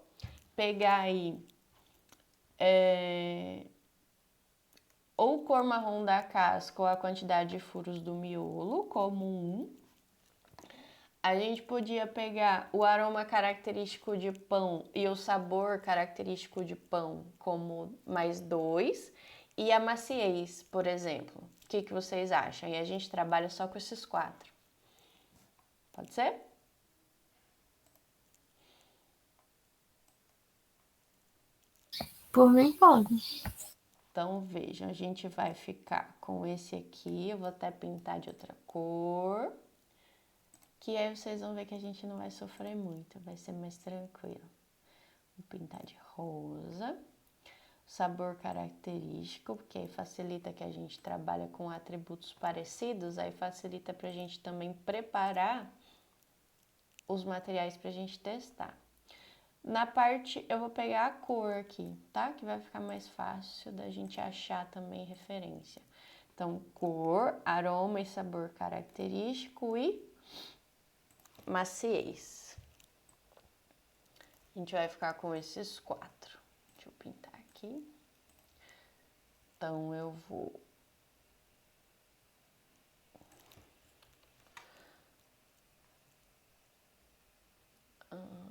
pegar aí ou cor marrom da casca ou a quantidade de furos do miolo, como 1. A gente podia pegar o aroma característico de pão e o sabor característico de pão como mais 2. E a maciez, por exemplo, que vocês acham? E a gente trabalha só com esses 4. Pode ser? Por mim, pode. Então, vejam, a gente vai ficar com esse aqui. Eu vou até pintar de outra cor. Que aí vocês vão ver que a gente não vai sofrer muito. Vai ser mais tranquilo. Vou pintar de rosa. Sabor característico, porque aí facilita que a gente trabalha com atributos parecidos. Aí facilita pra gente também preparar os materiais pra gente testar. Na parte, eu vou pegar a cor aqui, tá? Que vai ficar mais fácil da gente achar também referência. Então, cor, aroma e sabor característico e maciez. A gente vai ficar com esses 4. Deixa eu pintar aqui. Então, eu vou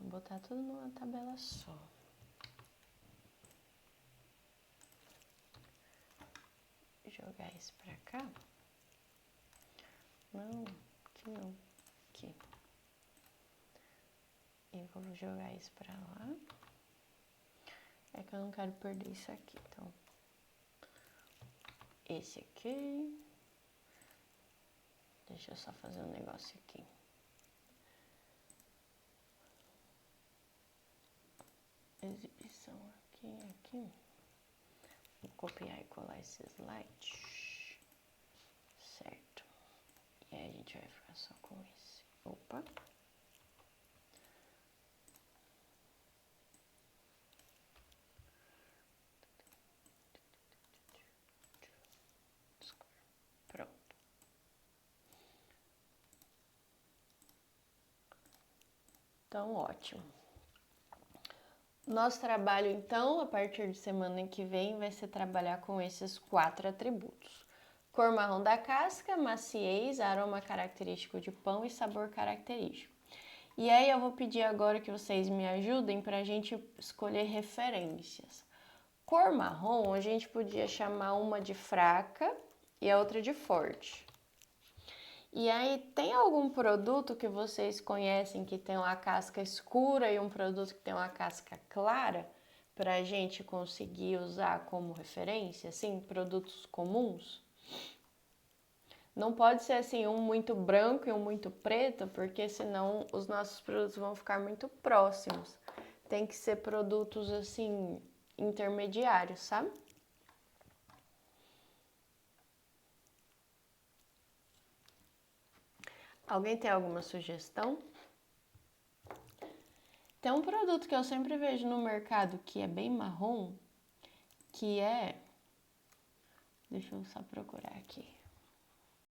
botar tudo numa tabela só. Jogar esse pra cá. Não, aqui não. Aqui. E vou jogar isso pra lá. É que eu não quero perder isso aqui, então. Esse aqui. Deixa eu só fazer um negócio aqui. Exibição aqui. Vou copiar e colar esse slide. Certo. E aí a gente vai ficar só com esse. Opa. Pronto. Então, ótimo. Nosso trabalho, então, a partir de semana que vem, vai ser trabalhar com esses 4 atributos. Cor marrom da casca, maciez, aroma característico de pão e sabor característico. E aí eu vou pedir agora que vocês me ajudem para a gente escolher referências. Cor marrom, a gente podia chamar uma de fraca e a outra de forte. E aí, tem algum produto que vocês conhecem que tem uma casca escura e um produto que tem uma casca clara para a gente conseguir usar como referência, assim, produtos comuns? Não pode ser assim um muito branco e um muito preto, porque senão os nossos produtos vão ficar muito próximos. Tem que ser produtos assim intermediários, sabe? Alguém tem alguma sugestão? Tem um produto que eu sempre vejo no mercado que é bem marrom, que é... Deixa eu só procurar aqui.